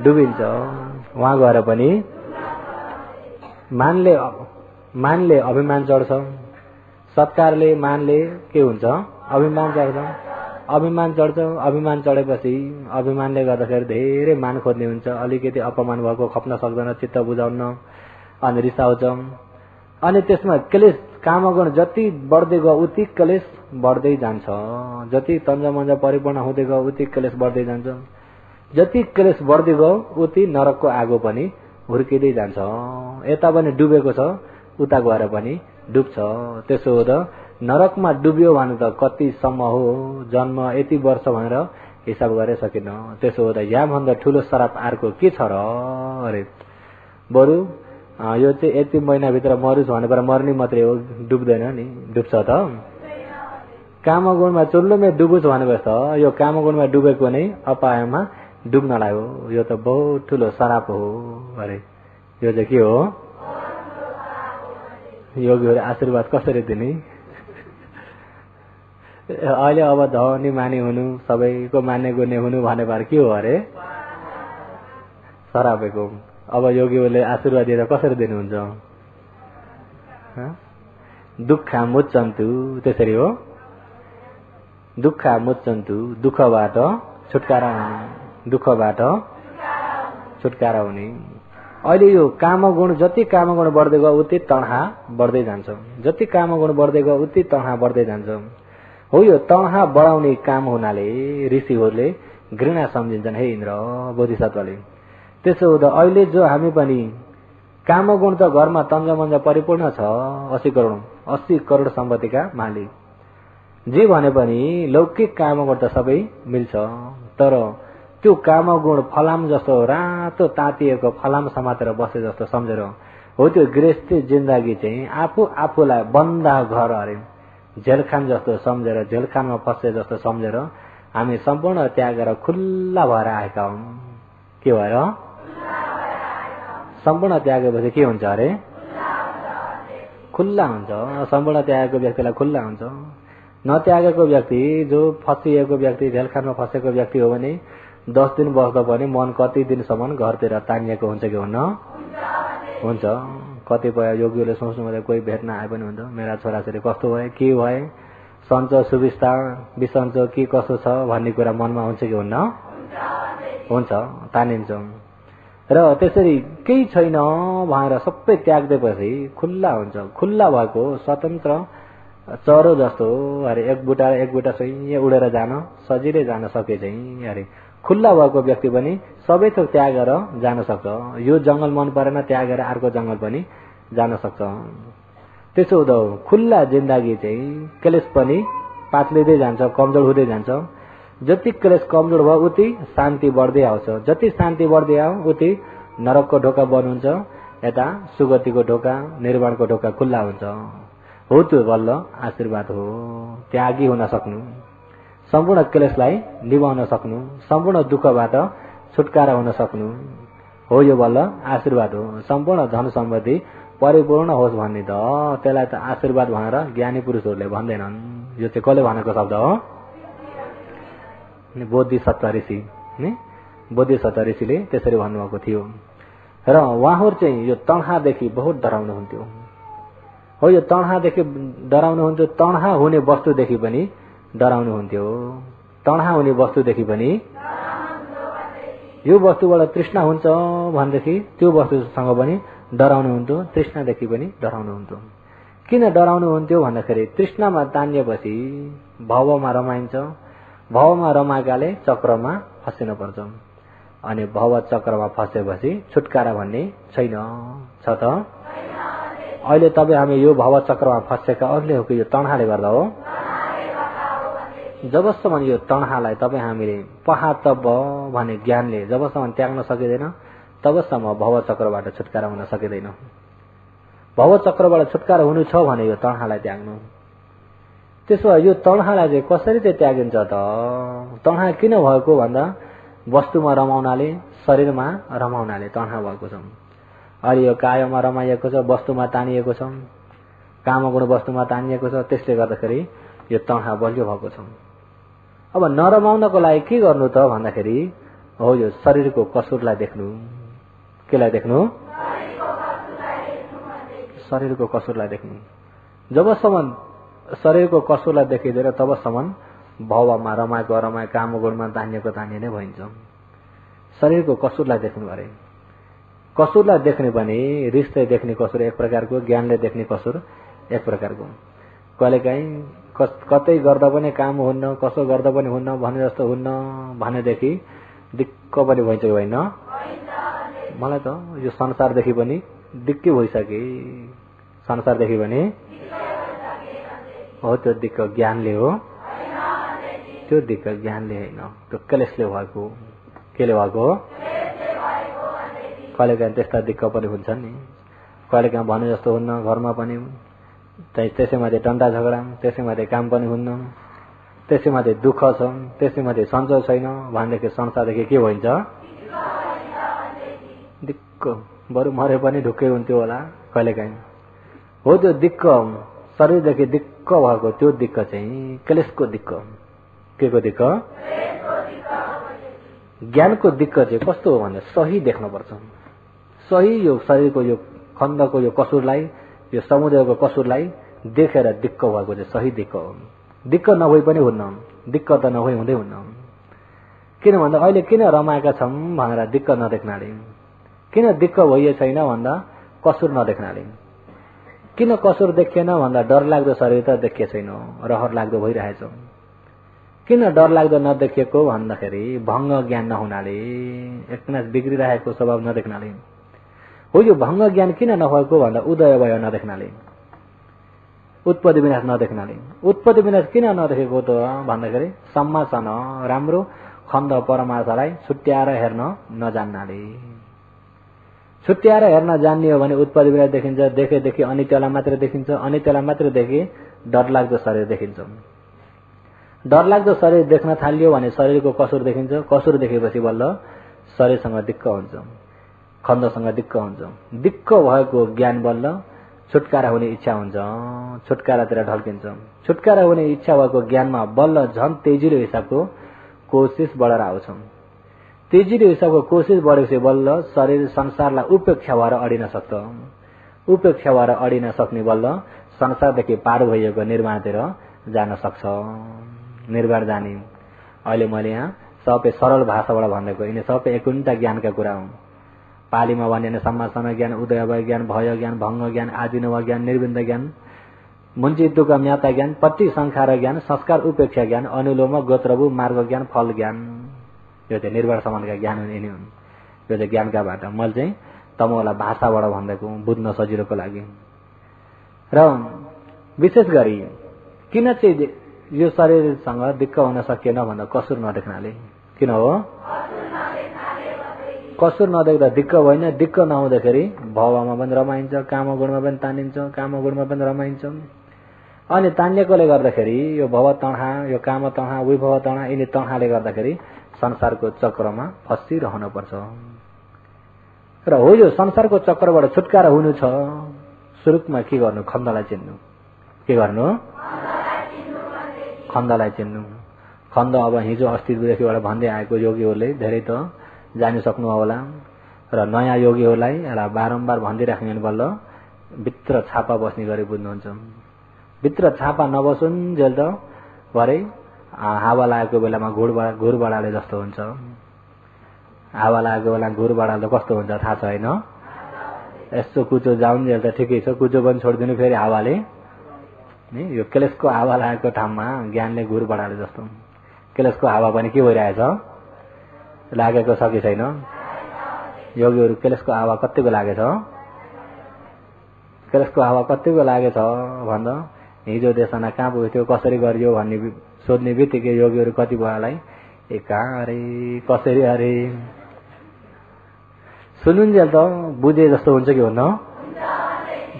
डुबिन्छ। वहाँ गएर पनि मानले अभिमान चढ्छ, सत्कारले मानले के हुन्छ? अभिमान चढ्छ। अभिमान चढ्छ, अभिमान चढेपछि अभिमानले गर्दाखेरि धेरै मान खोज्ने हुन्छ। अलिकति अपमान भएको खप्न सक्दैन, चित्त बुझाउन, अनि रिसाउँछ। अनि त्यसमा क्लेश कामगुण जति बढ्दै गयो उति क्लेश बढ्दै जान्छ। जति तन्जमन्ज परिपूर्ण हुँदै गयो उति क्लेश बढ्दै जान्छ। जति क्लेश बढ्दै गयो उति नरकको आगो पनि हुर्किँदै जान्छ। यता पनि डुबेको छ, उता गएर पनि डुब्छ। त्यसो हो त नरकमा डुब्यो भने त कतिसम्म हो जन्म, यति वर्ष भनेर हिसाब गरे सकिन। त्यसो हो त यहाँभन्दा ठुलो श्राप अर्को के छ र अरे। बरु यो चाहिँ यति महिनाभित्र मरुस् भनेर मर्ने मात्रै हो, डुब्दैन नि। डुब्छ त कामगुणमा चुल्लोमै डुबुस् भनेपछि त यो कामगुणमा डुबेको नै अपायमा डुब्नलाई हो। यो त बहुत ठुलो श्राप हो अरे। यो चाहिँ के हो? योगीहरू आशीर्वाद कसरी दिने? अहिले अब धनी माने हुनु, सबैको मान्य गुण्य हुनु भनेर के हो अरे? सरापेको। अब योगीहरूले आशीर्वाद दिएर कसरी दिनुहुन्छ? दुःख मुच्चन्तु, त्यसरी हो। दुःख मुच्चन्तु, दुःखबाट छुटकारा हुने, दुःखबाट छुटकारा हुने। अहिले यो कामगुण जति कामगुण बढ्दै गयो उति तणहा बढ्दै जान्छ। जति कामगुण बढ्दै गयो उति तणहा बढ्दै जान्छ। हो यो तणहा बढाउने काम हुनाले ऋषिहरूले घृणा सम्झिन्छन् हे इन्द्र बोधिसत्वले। त्यसो हुँदा अहिले जो हामी पनि कामगुण त घरमा तन्जमन्ज परिपूर्ण छ, 80 करोड सम्पत्तिका मालिक, जे भने पनि लौकिक कामगुण त सबै मिल्छ। तर त्यो कामगुण फलाम जस्तो रातो तातिएको फलाम समातेर बसे जस्तो सम्झेर हो त्यो गृहस्थी जिन्दगी चाहिँ आफूलाई बन्दा घर अरे झेलखान जस्तो सम्झेर, झेलखानमा फसे जस्तो सम्झेर हामी सम्पूर्ण त्यागेर खुल्ला भएर आएका हौं। के भएर? सम्पूर्ण त्यागेपछि के हुन्छ अरे? खुल्ला हुन्छ। सम्पूर्ण त्यागेको व्यक्तिलाई खुल्ला हुन्छ। नत्यागेको व्यक्ति, जो फसिएको व्यक्ति, झेलखानमा फसेको व्यक्ति हो भने 10 दिन बस्दा पनि मन कति दिनसम्म घरतिर तानिएको हुन्छ कि हुन्न? हुन्छ। कतिपय योगीहरूले सोच्नु कोही भेट्न आए पनि हुन्छ, मेरा छोराछोरी कस्तो भए, के भए, सन्चो सुविस्ता बिसन्चो के कसो छ भन्ने कुरा मनमा हुन्छ कि हुन्न? हुन्छ, तानिन्छ। र त्यसरी केही छैन भनेर सबै त्याग्दैपछि खुल्ला हुन्छ। खुल्ला भएको स्वतन्त्र चरो जस्तो अरे एक बुटा सही उडेर जान सजिलै जान सके चाहिँ अरे खुल्ला भएको व्यक्ति पनि सबै थोक त्याग गरेर जान सक्छ। यो जंगल मन परेन त्याग गरेर अर्को जंगल पनि जान सक्छ। त्यसो हुँदा खुल्ला जिन्दगी चाहिँ क्लेश पनि पातलिँदै जान्छ, कमजोर हुँदै जान्छ। जति क्लेश कमजोर भयो उति शान्ति बढ्दै आउँछ। जति शान्ति बढ्दै आयो उति नरकको ढोका बन्द हुन्छ, यता सुगतिको ढोका निर्वाणको ढोका खुल्ला हुन्छ। हो त्यो बल्ल आशीर्वाद हो। त्यागी हुन सक्नु, सम्पूर्ण क्लेशलाई निभाउन सक्नु, सम्पूर्ण दुःखबाट छुटकारा हुन सक्नु हो, यो बल्ल आशीर्वाद हो। सम्पूर्ण धन सम्पत्ति परिपूर्ण होस् भन्ने त त्यसलाई त आशीर्वाद भनेर ज्ञानी पुरुषहरूले भन्दैनन्। यो चाहिँ कसले भनेको शब्द हो? बोधिसत्व ऋषि नि, बोधिसत्व ऋषिले त्यसरी भन्नुभएको थियो। र उहाँहरू चाहिँ यो तणखादेखि बहुत डराउनुहुन्थ्यो। हो, यो तणखादेखि डराउनुहुन्थ्यो। तणखा हुने वस्तुदेखि पनि डराउनुहुन्थ्यो। तणखा हुने वस्तुदेखि पनि यो वस्तुबाट तृष्णा हुन्छ भनेदेखि त्यो वस्तुसँग पनि डराउनुहुन्थ्यो, तृष्णादेखि पनि डराउनुहुन्थ्यो। किन डराउनुहुन्थ्यो भन्दाखेरि तृष्णामा तानिएपछि भवमा रमाइन्छ, भवमा रमाएकाले चक्रमा फसिन पर्छ। अनि भव चक्रमा फसेपछि छुटकारा भन्ने छैन, छ त? अहिले तपाईँ हामी यो भव चक्रमा फसेका अघिल्लै हो कि यो तणखाले गर्दा हो? जबसम्म यो तणखालाई तपाईँ हामीले पहातब भन्ने ज्ञानले जबसम्म त्याग्न सकिँदैन तबसम्म भव चक्रबाट छुटकारा हुन सकिँदैन। भव चक्रबाट छुटकारा हुनु छ भने यो तणखालाई त्याग्नु। त्यसो भए यो तणखालाई चाहिँ कसरी चाहिँ त्यागिन्छ त? तणखा किन भएको भन्दा वस्तुमा रमाउनाले, शरीरमा रमाउनाले तणखा भएको छ। अहिले यो कायमा रमाइएको छ, वस्तुमा तानिएको छ, कामगुण वस्तुमा तानिएको छ, त्यसले गर्दाखेरि यो तणखा बलियो भएको छ। अब नरमाउनको लागि के गर्नु त भन्दाखेरि हो यो शरीरको कसुरलाई देख्नु। केलाई देख्नु? शरीरको कसुरलाई देख्नु। जबसम्म शरीरको कसुरलाई देखिँदैन तबसम्म भवमा रमाएको कामगुणमा तानिएको नै भइन्छ। शरीरको कसुरलाई देख्नु अरे। कसुरलाई देख्ने पनि रिसले देख्ने कसुर एक प्रकारको, ज्ञानले देख्ने कसुर एक प्रकारको। कहिलेकाहीँ कतै गर्दा पनि काम हुन्न, कसो गर्दा पनि हुन्न, भने जस्तो हुन्न भनेदेखि दिक्क पनि भइन्छ कि होइन? मलाई त यो संसारदेखि पनि दिक्कै भइसके। संसारदेखि पनि हो, त्यो दिक्क ज्ञानले हो, त्यो दिक्क ज्ञानले होइन, त्यो क्लेशले भएको। केले भएको हो? कहिलेकाहीँ त्यस्ता दिक्क पनि हुन्छन् नि। कहिलेकाहीँ भने जस्तो हुन्न, घरमा पनि त्यसैमाथि टन्टा झगडा, त्यसैमाथि काम पनि हुन्न, त्यसैमाथि दुःख छ, त्यसैमाथि सन्चो छैन भनेदेखि संसारदेखि के भइन्छ? दिक्क। बरु मरे पनि ढुक्कै हुन्थ्यो होला कहिलेकाहीँ। हो, त्यो दिक्क शरीरदेखि दिक्क भएको त्यो दिक्क चाहिँ क्लेशको दिक्क। के को दिक्क? ज्ञानको दिक्क चाहिँ कस्तो हो भन्दा सही देख्नुपर्छ। सही यो शरीरको यो खण्डको यो कसुरलाई, यो समुदायको कसुरलाई देखेर दिक्क भएको चाहिँ सही दिक्क हो। दिक्क नभई पनि हुन्न, दिक्क त नभई हुँदै हुन्न। किन भन्दा अहिले किन रमाएका छौँ भनेर दिक्क नदेख्नाले, किन दिक्क भइए छैन भन्दा कसुर नदेख्नाले, किन कसुर देखिएन भन्दा डरलाग्दो शरीर त देखिए छैन, रहर लाग्दो भइरहेछ। किन डरलाग्दो नदेखिएको भन्दाखेरि भङ्ग ज्ञान नहुनाले, एकनास बिग्रिरहेको स्वभाव नदेख्नाले हो। यो भङ्ग ज्ञान किन नभएको भन्दा उदय भयो नदेख्नाले, उत्पत्ति विनाश नदेख्नाले। उत्पत्ति विनाश किन नदेखेको त भन्दाखेरि सम्मासन राम्रो खण्ड परमार्थलाई छुट्याएर हेर्न नजान्नाले। छुट्याएर हेर्न जान्ने हो भने उत्पत्ति विनाश देखिन्छ, देखेदेखि अनित्यलाई मात्र देखिन्छ, अनित्यलाई मात्र देखि डरलाग्दो शरीर देखिन्छ। डरलाग्दो शरीर देख्न थालियो भने शरीरको कसुर देखिन्छ, कसुर देखेपछि बल्ल शरीरसँग दिक्क हुन्छ, खण्डसँग दिक्क हुन्छ। दिक्क भएको ज्ञान बल्ल छुटकारा हुने इच्छा हुन्छ, छुटकारातिर ढल्किन्छ। छुटकारा हुने इच्छा भएको ज्ञानमा बल्ल झन् तेजिलो हिसाबको कोसिस बढेर आउँछ। तेजिलो हिसाबको कोसिस बढेपछि बल्ल शरीर संसारलाई उपेक्षा भएर अडिन सक्छ। उपेक्षा भएर अडिन सक्ने बल्ल संसारदेखि पार भइएको निर्वाणतिर जान सक्छ। निर्वाण जाने अहिले मैले यहाँ सबै सरल भाषाबाट भनेको, यिनी सबै एकुण्टा ज्ञानका कुरा हुन्। पालीमा भने सम्मासन ज्ञान, उदयभय ज्ञान, भय ज्ञान, भङ्ग ज्ञान, आदिनव ज्ञान, निर्विन्द ज्ञान, मुञ्चितुक म्याता ज्ञान, पट्टी संखार ज्ञान, संस्कार उपेक्षा ज्ञान, अनुलोम गोत्रभु मार्ग ज्ञान, फल ज्ञान, यो चाहिँ निर्वाण सम्बन्धका ज्ञान हुने यिनी हुन्। यो चाहिँ ज्ञानका बाटा। मैले चाहिँ तमोलाई भाषाबाट भन्दैको बुझ्न सजिलोको लागि। र विशेष गरी किन चाहिँ यो शरीरसँग दिक्क हुन सकिएन भन्दा कसुर नदेख्नाले। किन हो? कसुर नदेख्दा दिक्क होइन, दिक्क नहुँदाखेरि भवमा पनि रमाइन्छ, काम गुणमा पनि तानिन्छ, काम गुणमा पनि रमाइन्छ। अनि तानिएकोले गर्दाखेरि यो भव तणहा, यो काम तणहा, विभव तणहा, यिनी तणहाले गर्दाखेरि संसारको चक्रमा फसिरहन पर्छ। र हो यो संसारको चक्रबाट छुटकारा हुनु छ, सुरुमा के गर्नु? खण्डलाई चिन्नु। के गर्नु? खण्डलाई चिन्नु। खण्ड अब हिजो अस्तिदेखिबाट भन्दै आएको योगीहरूले धेरै त जानिसक्नु होला र नयाँ योगीहरूलाई यसलाई बारम्बार भनिदिइराख्ने बल्ल भित्र छापा बस्ने गरी बुझ्नुहुन्छ। भित्र छापा नबसुन्जेल त भरे हावा लागेको बेलामा घुर बडाले जस्तो हुन्छ। हावा लागेको बेला घुर बडाले कस्तो हुन्छ थाहा छ होइन? यस्तो कुचो जाउन्जेल त ठिकै छ, कुचो पनि छोडिदिनु फेरि हावाले नि। यो क्लेशको हावा लागेको ठाउँमा ज्ञानले घुर बडाले जस्तो। क्लेशको हावा पनि के भइरहेछ? लागेको छ कि छैन? योगीहरू क्लेशको हावा कतिको लागेछ? क्लेशको हावा कतिको लागेछ भन्दा हिजो देशना कहाँ पुगेको थियो, कसरी गरियो भन्ने सोध्ने बित्तिकै योगीहरू कति भएलाई ए कहाँ अरे, कसरी अरे, सुनुन्जेल त बुझे जस्तो हुन्छ कि हुन्न?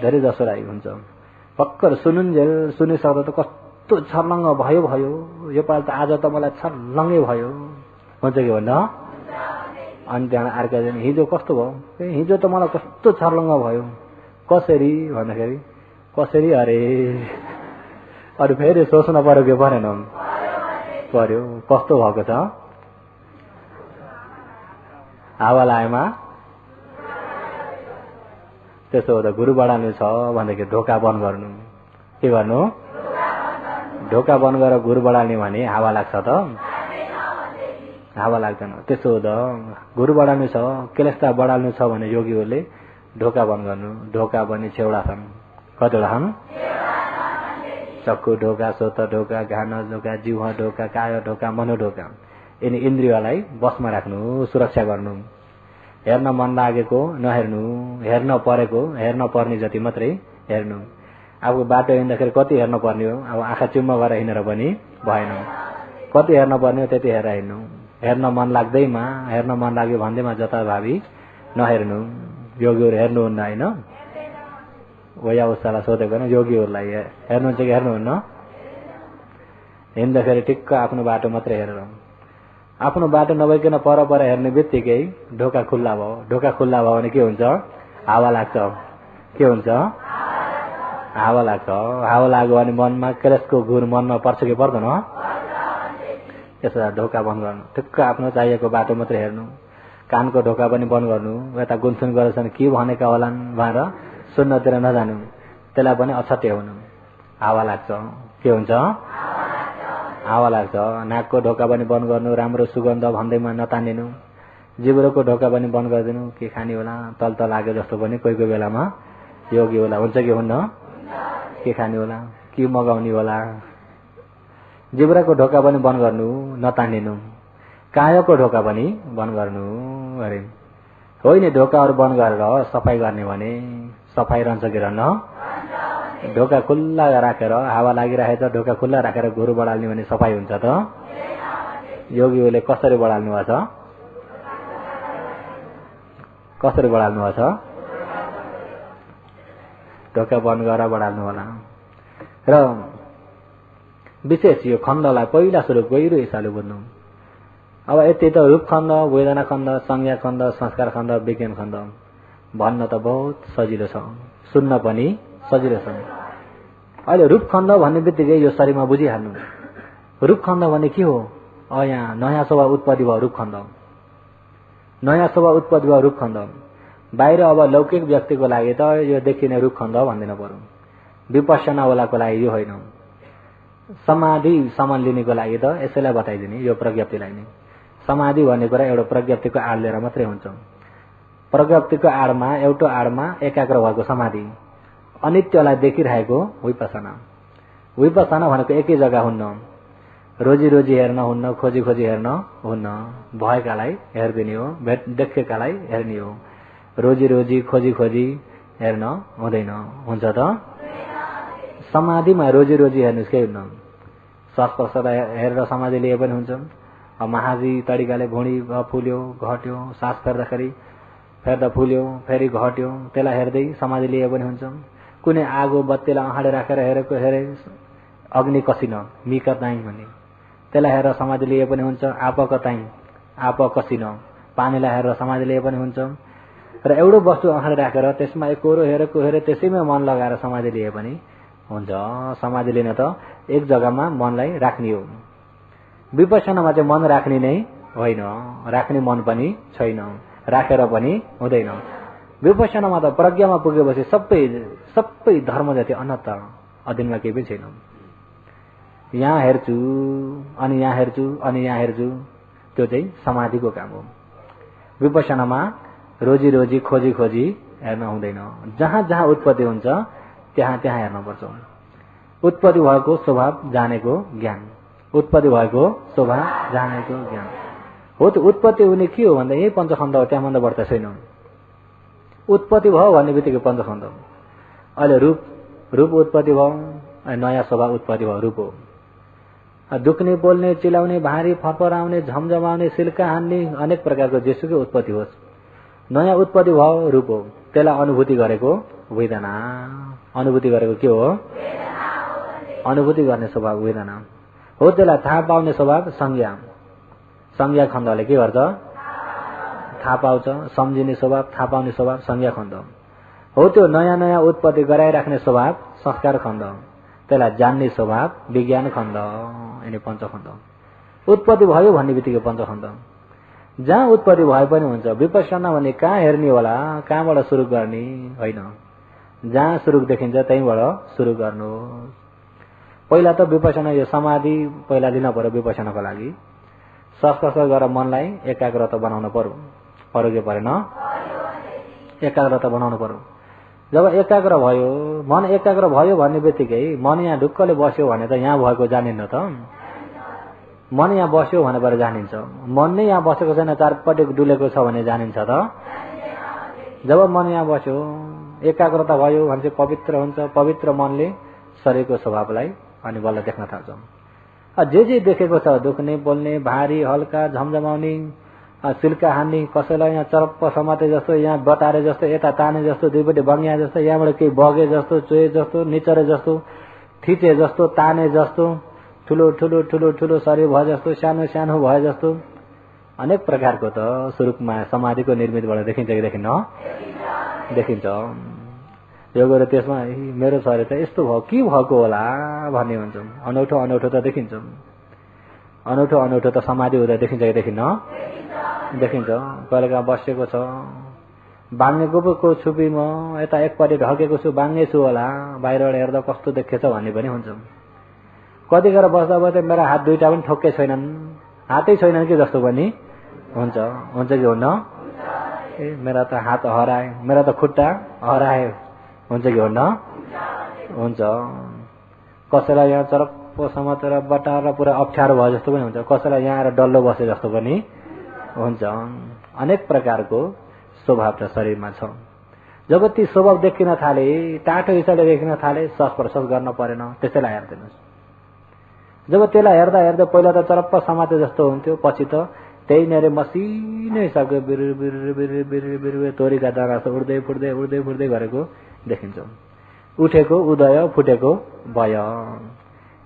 धेरै जसो लागेको हुन्छ। भर्खर सुनुन्जेल सुनिसक्दा त कस्तो छर्लङ्ग भयो भयो, योपालि त आज त मलाई छर्लङ्गै भयो हुन्छ कि हुन्न? अनि त्यहाँ अर्का दिन हिजो कस्तो भयो? हिजो त मलाई कस्तो छर्लङ्ग भयो, कसरी भन्दाखेरि कसरी अरे। अरू फेरि सोच्न पर्यो कि परेन? पर्यो। कस्तो भएको छ? हावा लागेमा त्यसो हुँदा गुरु बढाल्नु छ भनेदेखि ढोका बन्द गर्नु। के गर्नु? ढोका बन्द गरेर गुरु बढाल्ने भने हावा लाग्छ त? हावा लाग्दैन। त्यसो हुँदा गुरु बढाल्नु छ, क्लेशता बढाल्नु छ भने योगीहरूले ढोका बन्द गर्नु। ढोका पनि छेउडा छन्। कतिवटा छन्? चक्कु ढोका, सोत ढोका, घान ढोका, जिह्व ढोका, काय ढोका, मनो ढोका। यिनी इन्द्रियलाई बसमा राख्नु, सुरक्षा गर्नु। हेर्न मन लागेको नहेर्नु, हेर्न परेको हेर्न पर्ने जति मात्रै हेर्नु। अब बाटो हिँड्दाखेरि कति हेर्न पर्ने हो? अब आँखा चिम्म गरेर हिँडेर पनि भएन। कति हेर्न पर्ने हो त्यति हेरेर हिँड्नु। हेर्न मन लाग्दैमा, हेर्न मन लाग्यो भन्दैमा जताभावी नहेर्नु। योगीहरू हेर्नुहुन्न होइन? वया उस्तालाई सोधेको होइन योगीहरूलाई हेर्नुहुन्छ कि हेर्नुहुन्न? हिँड्दाखेरि ठिक्क आफ्नो बाटो मात्रै हेरेर, आफ्नो बाटो नभइकन पर पर हेर्ने बित्तिकै ढोका खुल्ला भयो। ढोका खुल्ला भयो भने के हुन्छ? हावा लाग्छ। के हुन्छ? हावा लाग्छ। हावा लाग्यो भने मनमा क्लेशको घुर मनमा पर्छ कि पर्दैन? त्यसो ढोका बन्द गर्नु। ठिक्क आफ्नो चाहिएको बाटो मात्रै हेर्नु। कानको ढोका पनि बन्द गर्नु। यता गुनसुन गरेछन् के भनेका होलान् भनेर सुन्नतिर नजानु। त्यसलाई पनि अछट्य हुनु। हावा लाग्छ। के हुन्छ? हावा लाग्छ। नाकको ढोका पनि बन्द गर्नु, राम्रो सुगन्ध भन्दैमा नतानिनु। जिब्रोको ढोका पनि बन्द गरिदिनु। के खाने होला तल त लाग्यो जस्तो पनि कोही कोही बेलामा योगी होला। हुन्छ कि हुन्न? के खाने होला, के मगाउने होला। जिब्राको ढोका पनि बन्द गर्नु, नतानिनु। कायको ढोका पनि बन्द गर्नु अरे होइन। ढोकाहरू बन्द गरेर सफाई गर्ने भने सफाई रहन्छ कि रहन्न? ढोका खुल्ला राखेर हावा लागिरहेछ, ढोका खुल्ला राखेर घुर बढाल्ने भने सफाई हुन्छ त? योगीहरूले कसरी बढाल्नु भएको छ? कसरी बढाल्नु भएको छ? ढोका बन्द गरेर बढाल्नु होला। र विशेष यो खण्डलाई पहिला सुरु गहिरो हिसाबले बुझ्नु। अब यति त रूप खण्ड, वेदना खण्ड, संज्ञा खण्ड, संस्कार खण्ड, विज्ञान खण्ड भन्न त बहुत सजिलो छ, सुन्न पनि सजिलो छ। अहिले रूप खण्ड भन्ने बित्तिकै यो शरीरमा बुझिहाल्नु। रूप खण्ड भने के हो? यहाँ नयाँ स्वभाव उत्पत्ति भयो रूप खण्ड। नयाँ स्वभाव उत्पत्ति भयो रूप खण्ड। बाहिर अब लौकिक व्यक्तिको लागि त यो देखिने रूप खण्ड भन्दिन पर्यो। विपश्यनावालाको लागि यो होइन। समाधि सामान लिनेको लागि त यसैलाई बताइदिने, यो प्रज्ञप्तिलाई नै। समाधि भन्ने कुरा एउटा प्रज्ञप्तिको आड लिएर मात्रै हुन्छ। प्रज्ञप्तिको आडमा एउटा आडमा एकाग्र भएको समाधि, अनित्यलाई देखिरहेको विपसना। विपसना भनेको एकै जग्गा हुन्न, रोजी रोजी हेर्न हुन्न, खोजी खोजी हेर्न हुन्न, भएकालाई हेरिदिने हो, देखेकालाई हेर्ने हो। रोजी रोजी खोजी खोजी हेर्न हुँदैन, हुन्छ त? समाधिमा रोजी रोजी हेर्नुस् केही हुन्न। श्वास-प्रश्वासलाई हेरेर समाधि लिए पनि हुन्छ। महाजी तरिकाले भुँडी फुल्यो घट्यो, सास फेर्दा फुल्यो फेरि घट्यो, त्यसलाई हेर्दै समाधि लिए पनि हुन्छ। कुनै आगो बत्तीलाई अँगाडे राखेर हेरे अग्नि कसिन मिका ताई भन्ने, त्यसलाई हेरेर समाधि लिए पनि हुन्छ। आपक ताई आप कसिन, पानीलाई हेरेर समाधि लिए पनि हुन्छ। र एउटो वस्तु अँगाडे राखेर त्यसमा एकहोरो हेरे त्यसैमा मन लगाएर समाधि लिए पनि हुन्छ। समाधि लिन त एक जग्गामा मनलाई राख्ने हो। विपस्सनामा चाहिँ मन राख्ने नै होइन, राख्ने मन पनि छैन, राखेर पनि हुँदैन। विपस्सनामा त प्रज्ञामा पुगेपछि सबै धर्म जति अनन्त, अधीनमा केही पनि छैन। यहाँ हेर्छु अनि यहाँ हेर्छु अनि यहाँ हेर्छु, त्यो चाहिँ समाधिको काम हो। विपस्सनामा रोजी रोजी खोजी खोजी हेर्न हुँदैन। जहाँ जहाँ उत्पत्ति हुन्छ त्यहाँ त्यहाँ हेर्नुपर्छ। उत्पत्ति भएको स्वभाव जानेको ज्ञान, उत्पत्ति भएको स्वभाव जानेको ज्ञान हो। त उत्पत्ति हुने के हो भन्दा यही पञ्चखण्ड हो, त्यहाँभन्दा बढ्ता छैन। उत्पत्ति भयो भन्ने बित्तिकै पञ्चखण्ड। अहिले रूप उत्पत्ति भयो, नयाँ स्वभाव उत्पत्ति भयो, रूप हो। दुख्ने, बोल्ने, चिलाउने, भारी, फरफराउने, झमझमाउने, सिल्का हान्ने, अनेक प्रकारको जेसुकै उत्पत्ति होस्, नयाँ उत्पत्ति भयो, रूप हो। त्यसलाई अनुभूति गरेको वेदना। अनुभूति गरेको के हो? अनुभूति गर्ने स्वभाव वेदना हो। त्यसलाई थाहा पाउने स्वभाव संज्ञा। संज्ञा खण्डले के गर्छ? थाहा पाउँछ। सम्झिने स्वभाव, थाहा पाउने स्वभाव संज्ञा खण्ड हो। त्यो नयाँ नयाँ उत्पत्ति गराइराख्ने स्वभाव संस्कार खण्ड, त्यसलाई जान्ने स्वभाव विज्ञान खण्ड, यिनी पञ्चखण्ड। उत्पत्ति भयो भन्ने बित्तिकै पञ्चखण्ड। जहाँ उत्पत्ति भए पनि हुन्छ। विपस्सना भने कहाँ हेर्ने होला, कहाँबाट सुरु गर्ने होइन, जहाँ सुरु देखिन्छ त्यहीँबाट सुरु गर्नु। पहिला त विपस्सना यो समाधि पहिला दिन पर्यो। विपस्सनाको लागि श्वास-प्रश्वास गरेर मनलाई एकाग्रता बनाउनु पर्यो कि परेन? एकाग्रता बनाउनु पर्यो। जब एकाग्र भयो, मन एकाग्र भयो भन्ने बित्तिकै मन यहाँ ढुक्कले बस्यो भने त यहाँ भएको जानिन्न त। मन यहाँ बस्यो भनेर जानिन्छ। मन नै यहाँ बसेको छैन, चारपट्टि डुलेको छ भने जानिन्छ त। जब मन यहाँ बस्यो, एकाग्रता भयो भने चाहिँ पवित्र हुन्छ। पवित्र मनले शरीरको स्वभावलाई अनि बल्ल देख्न थाल्छ। जे देखेको छ, दुख्ने, बोल्ने, भारी, हल्का, झमझमाउने, सिल्का हान्ने, कसैलाई यहाँ चरप्प समाते जस्तो, यहाँ बटारे जस्तो, यता ताने जस्तो, दुईपट्टि बङ्ग्या जस्तो, यहाँबाट केही बगे जस्तो, चोए जस्तो, निचरे जस्तो, थिचे जस्तो, ताने जस्तो, ठुलो ठुलो ठुलो ठुलो शरीर भए जस्तो, सानो सानो भए जस्तो, अनेक प्रकारको त स्वरूपमा समाधिको निर्मितबाट देखिन्छ कि देखिन्न? देखिन्छ। यो गरेर त्यसमा मेरो शरीर त यस्तो भयो, के भएको होला भन्ने हुन्छ। अनौठो अनौठो त देखिन्छ। अनौठो अनौठो त समाधि हुँदा देखिन्छ कि देखिन्न? देखिन्छ। कहिलेकाहीँ बसेको छ, बाङ्गेको पो छुपी म यता एकपट्टि ढकेको छु, बाङ्गे छु होला, बाहिरबाट हेर्दा कस्तो देखेछ भन्ने पनि हुन्छ। कतिखेर बस्दा बस्दै मेरा हात दुईटा पनि ठोक्कै छैनन्, हातै छैनन् कि जस्तो पनि हुन्छ। हुन्छ कि हुन्न? ए मेरा त हात हराए, मेरा त खुट्टा हराए, हुन्छ कि हुन्न? हुन्छ। कसैलाई यहाँ चरप्प समातेर बटाएर पुरा अप्ठ्यारो भयो जस्तो पनि हुन्छ। कसैलाई यहाँ आएर डल्लो बसे जस्तो पनि हुन्छ। अनेक प्रकारको स्वभाव त शरीरमा छ। जब ती स्वभाव देखिन थाले, टाटो हिसाबले देखिन थाले, श्वास प्रश्वास गर्न परेन, त्यसैलाई हेर्दैनस्। जब त्यसलाई हेर्दा हेर्दा पहिला त चरप्प समाते जस्तो हुन्थ्यो, पछि त त्यही नेरे मसिनो हिसाबको बिर बिर बिर बिर बिर तोरीका दाना उड्दै फुट्दै उड्दै फुट्दै गरेको देखिन्छ। उठेको उदय, फुटेको भय,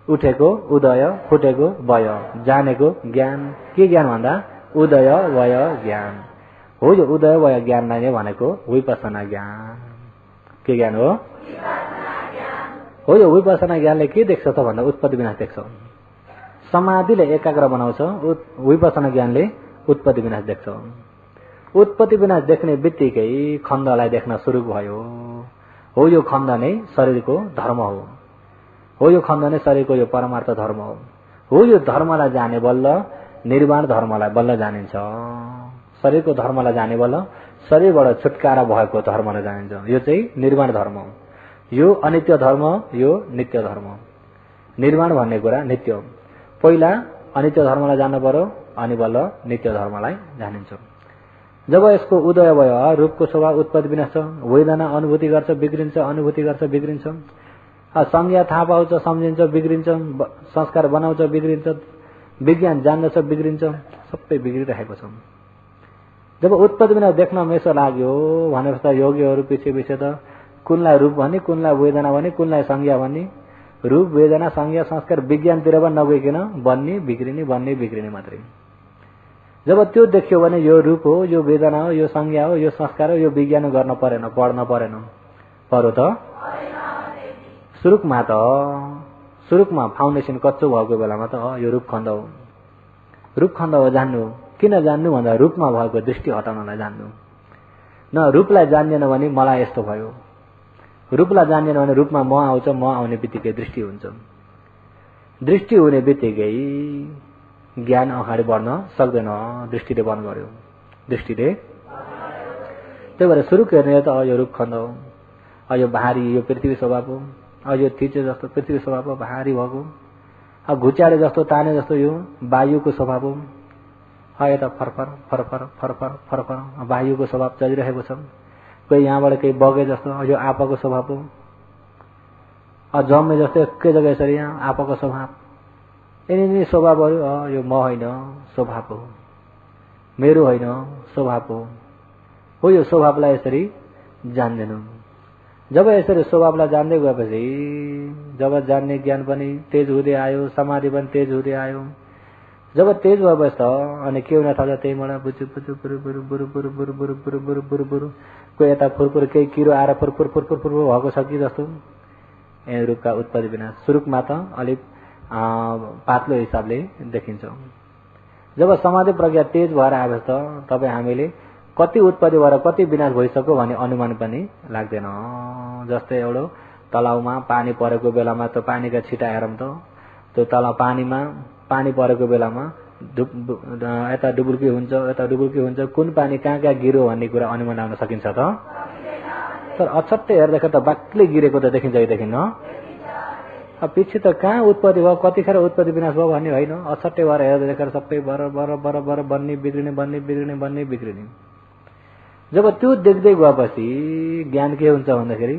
उठेको उदय, फुटेको भय, जानेको ज्ञान। के ज्ञान भन्दा उदय भय ज्ञान हो। यो उदय भय ज्ञानलाई नै भनेको विपस्सना ज्ञान। के ज्ञान हो? हो। यो विपस्सना ज्ञानले के देख्छ त भन्दा उत्पत्ति विनाश देख्छ। समाधिले एकाग्र बनाउँछ, विपस्सना ज्ञानले उत्पत्ति विनाश देख्छ। उत्पत्ति विनाश देख्ने बित्तिकै खण्डलाई देख्न सुरु भयो। हो यो खण्ड नै शरीरको धर्म हो। हो यो खण्ड नै शरीरको यो परमार्थ धर्म हो। हो यो धर्मलाई जाने बल्ल निर्वाण धर्मलाई बल्ल जानिन्छ। शरीरको धर्मलाई जाने बल्ल शरीरबाट छुटकारा भएको धर्मलाई जानिन्छ। यो चाहिँ निर्वाण धर्म हो। यो अनित्य धर्म, यो नित्य धर्म। निर्माण भन्ने कुरा नित्य हो। पहिला अनित्य धर्मलाई जान्नु पर्यो, अनि बल्ल नित्य धर्मलाई जानिन्छ। जब यसको उदय भयो, रूपको स्वभाव उत्पत्ति विनाश, वेदना अनुभूति गर्छ बिग्रिन्छ, अनुभूति गर्छ बिग्रिन्छ, संज्ञा थाहा पाउँछ सम्झिन्छ बिग्रिन्छ, संस्कार बनाउँछ बिग्रिन्छ, विज्ञान जान्दछ बिग्रिन्छ, सबै बिग्रिरहेको छ। जब उत्पत्ति विनाश देख्न मेसो लाग्यो भनेपछि योगीहरू पछि पछि त कुनलाई रूप भन्ने, कुनलाई वेदना भन्ने, कुनलाई संज्ञा भन्ने, रूप वेदना संज्ञा संस्कार विज्ञानतिर पनि नगइकन बन्ने बिग्रिने बन्ने बिग्रिने मात्रै। जब त्यो देखियो भने यो रूप हो, यो वेदना हो, यो संज्ञा हो, यो संस्कार हो, यो विज्ञान गर्न परेन, पढ्न परेन। परो त सुरुकमा फाउन्डेसन कच्चो भएको बेलामा त यो रूपखण्ड हो। रूपखण्ड हो जान्नु। किन जान्नु भन्दा रूपमा भएको दृष्टि हटाउनलाई जान्नु। न रूपलाई जान्दैन भने मलाई यस्तो भयो, रूपलाई जान्दैन भने रूपमा म आउँछ, म आउने बित्तिकै दृष्टि हुन्छ। दृष्टि हुने बित्तिकै ज्ञान अगाडि बढ्न सक्दैन, दृष्टिले बन्द गर्यो। दृष्टिले त्यही भएर सुरु हेर्ने त यो रूपखण्ड हो, यो भारी, यो पृथ्वी स्वभाव हो, यो थिचे जस्तो पृथ्वी स्वभाव हो, भारी भएको, घुच्याडे जस्तो ताने जस्तो यो वायुको स्वभाव हो। यता फरफर फरफर फरफर फरफर वायुको स्वभाव चलिरहेको छ। कोही यहाँबाट केही बगे जस्तो यो आपाको स्वभाव हो। जम्मे जस्तो एकै जग्गा यसरी यहाँ आपाको स्वभाव। यिनी स्वभावहरू यो म होइन स्वभाव हो, मेरो होइन स्वभाव हो। यो स्वभावलाई यसरी जान्दैनौँ। जब यसरी स्वभावलाई जान्दै गएपछि जब जान्ने ज्ञान पनि तेज हुँदै आयो, समाधि पनि तेज हुँदै आयो। जब तेज भएपछि त अनि के हुन थाल्छ, त्यहीबाट बुचु बुचु बुरु बुरु बुरु बुरु बुरु बुरु बुरु बुरु बुरु बुरु कोही यता फुरफुर केही किरो आएर फुरफुर फुरफुर फुरफुर भएको छ कि जस्तो। यही रूपका उत्पत्ति विनाश सुरुकमा त अलिक पातलो हिसाबले देखिन्छ। जब समाधि प्रज्ञा तेज भएर आएपछि त तपाईँ हामीले कति उत्पत्ति भएर कति विनाश भइसक्यो भन्ने अनुमान पनि लाग्दैन। जस्तै एउटा तलाउमा पानी परेको बेलामा त पानीका छिटा हेरौँ त, त्यो तलाउ पानीमा पानी परेको बेलामा यता डुबुल्की हुन्छ, यता डुबुल्की हुन्छ, कुन पानी कहाँ कहाँ गिर्यो भन्ने कुरा अनुमान लगाउन सकिन्छ त। तर अछट्टै हेर्दाखेरि त बाक्लै गिरेको त देखिन्छ कि देखिन्न। पछि त कहाँ उत्पत्ति भयो, कतिखेर उत्पत्ति विनाश भयो भन्ने होइन। अछट्टै भएर हेर्दाखेरि सबै बर बर बर बर बन्ने बिग्रिने बन्ने बिग्रिने बन्ने बिग्रिने। जब त्यो देख्दै गएपछि ज्ञान के हुन्छ भन्दाखेरि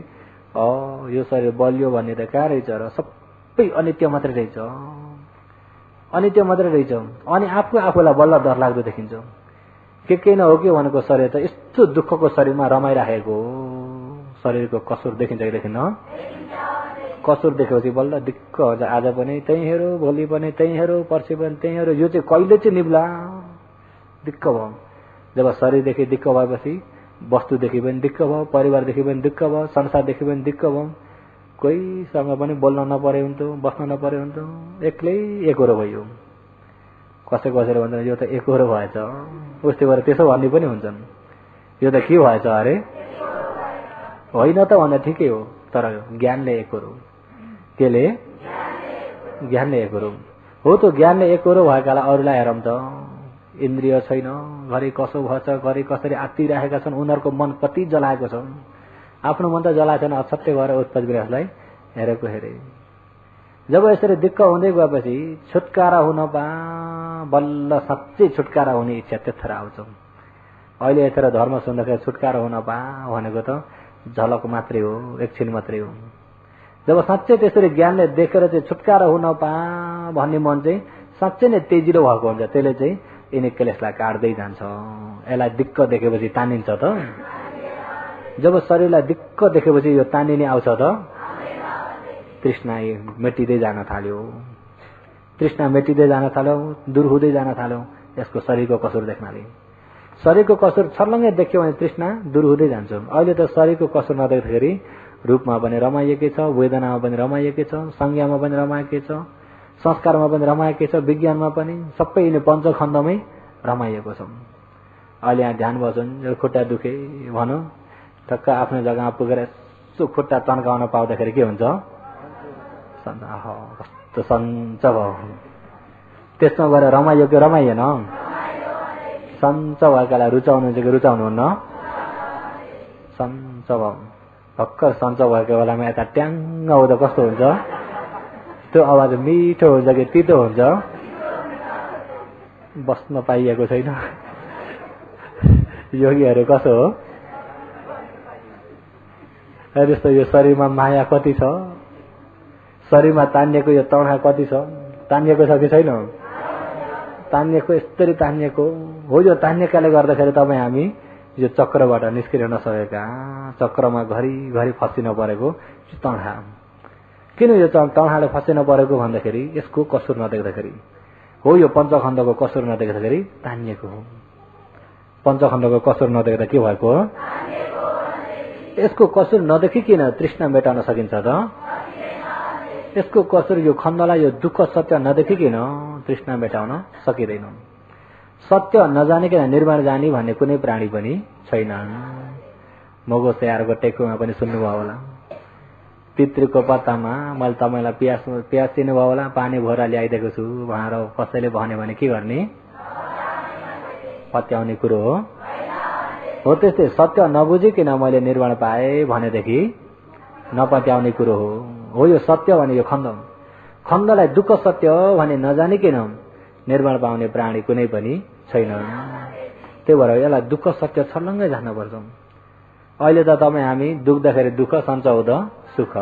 यो शरीर बलियो भन्ने त कहाँ रहेछ र, सबै अनित्य मात्रै रहेछ, अनित्य मात्रै रहेछ। अनि आफूलाई बल्ल डर लाग्दो देखिन्छ। के नहो कि भनेको शरीर त यस्तो दुःखको शरीरमा रमाइराखेको शरीरको कसुर देखिन्छ कि देखिन्न। कसुर देखेपछि बल्ल दिक्क हुन्छ। आज पनि त्यही हेरो, भोलि पनि त्यही हेरो, पर्सि पनि त्यही हेरो, यो चाहिँ कहिले चाहिँ निब्ला, दिक्क भयो। जब शरीरदेखि दिक्क भएपछि वस्तुदेखि पनि दिक्क भयो, परिवारदेखि पनि दिक्क भयो, संसारदेखि पनि दिक्क भयो। कोहीसँग पनि बोल्न नपरे हुन्थ्यो, बस्न नपरे हुन्थ्यो, एक्लै एकहोरो भयो। कसैले भन्दा यो त एकहोरो भएछ, उस्तै गरेर त्यसो भन्ने पनि हुन्छन्। यो त के भएछ अरे, होइन त भन्दा ठिकै हो, तर ज्ञानले एकहोरो। केले? ज्ञानले एकहोरो हो। त ज्ञानले एकहोरो भएकालाई अरूलाई हेरौँ त, इन्द्रिय छैन, घरि कसो भएछ, घरि कसरी आत्तिरहेका छन्, उनीहरूको मन कति जलाएको छ। आफ्नो मन त जलाएको छैन, अछट्टै भएर उत्पत्ति विनाशलाई हेरेको हेरे। जब यसरी दिक्क हुँदै गएपछि छुटकारा हुन बल्ल साँच्चै छुटकारा हुने इच्छा त्यत्थर आउँछ। अहिले यत्र धर्म सुन्दाखेरि छुटकारा हुन भनेको त झलक मात्रै हो, एकछिन मात्रै हो। जब साँच्चै त्यसरी ज्ञानले देखेर चाहिँ छुटकारा हुन भन्ने मन चाहिँ साँच्चै नै तेजिलो भएको हुन्छ। त्यसले चाहिँ यिनी क्लेशलाई काट्दै जान्छ। यसलाई दिक्क देखेपछि तानिन्छ त। जब शरीरलाई दिक्क देखेपछि यो तानिने आउँछ त, तृष्णा मेटिँदै जान थाल्यो, तृष्णा मेटिँदै जान थाल्यो, दूर हुँदै जान थाल्यो। यसको शरीरको कसुर देख्नाले शरीरको कसुर छर्लङ्गै देख्यो भने तृष्णा दूर हुँदै जान्छ। अहिले त शरीरको कसुर नदेख्दाखेरि रूपमा पनि रमाइएकै छ, वेदनामा पनि रमाइएकै छ, संज्ञामा पनि रमाइएकै छ, संस्कारमा पनि रमाइएकै छ, विज्ञानमा पनि, सबै यिनी पञ्चखण्डमै रमाइएको छ। अहिले यहाँ ध्यान बस्छन्, यो खुट्टा दुखे भनौँ, ठक्क आफ्नो जग्गामा पुगेर यसो खुट्टा तन्काउन पाउँदाखेरि के हुन्छ, कस्तो सन्च भयो। त्यसमा गएर रमाइयो कि रमाइएन? सन्च भएकालाई रुचाउनुहुन्छ कि रुचाउनुहुन्न? सन्च भयो। भर्खर सन्चो भएको बेलामा यता ट्याङ्ग आउँदा कस्तो हुन्छ, त्यो आवाज मिठो हुन्छ कि तितो हुन्छ, बस्न पाइएको छैन। योगीहरू कसो हो? जस्तो यो शरीरमा माया कति छ, शरीरमा तानिएको यो तणखा कति छ, तानिएको छ कि छैन? तानिएको, यस्तरी तानिएको हो। यो तानिएकाले गर्दाखेरि तपाईँ हामी यो चक्रबाट निस्किन नसकेका, चक्रमा घरिघरि फसिन परेको तणखा। किन यो तणखाले फसिन परेको भन्दाखेरि यसको कसुर नदेख्दाखेरि हो। यो पञ्चखण्डको कसुर नदेख्दाखेरि तानिएको हो। पञ्चखण्डको कसुर नदेख्दा के भएको हो? यसको कसुर नदेखिकन तृष्णा मेटाउन सकिन्छ त? यसको कसुर, यो खण्डलाई, यो दुःख सत्य नदेखिकन तृष्णा मेटाउन सकिँदैन। सत्य नजानिकन निर्वाण जाने भन्ने कुनै प्राणी पनि छैनन्। मगो स्याहारको टेकुमा पनि सुन्नुभयो होला, पितृको पत्तामा मैले तपाईँलाई प्याज दिनुभयो होला, पानी भोरा ल्याइदिएको छु भनेर कसैले भन्यो भने के गर्ने? पत्याउने कुरो हो। त्यस्तै सत्य नबुझिकन मैले निर्वाण पाएँ भनेदेखि नपत्याउने कुरो हो। यो सत्य भने यो खण्ड, खण्डलाई दुःख सत्य भने नजानिकन निर्वाण पाउने प्राणी कुनै पनि छैन। त्यही भएर यसलाई दुःख सत्य छर्लङ्गै जान्नुपर्छ। अहिले त तपाईँ हामी दुख्दाखेरि दुःख, सन्च हुँदा सुख,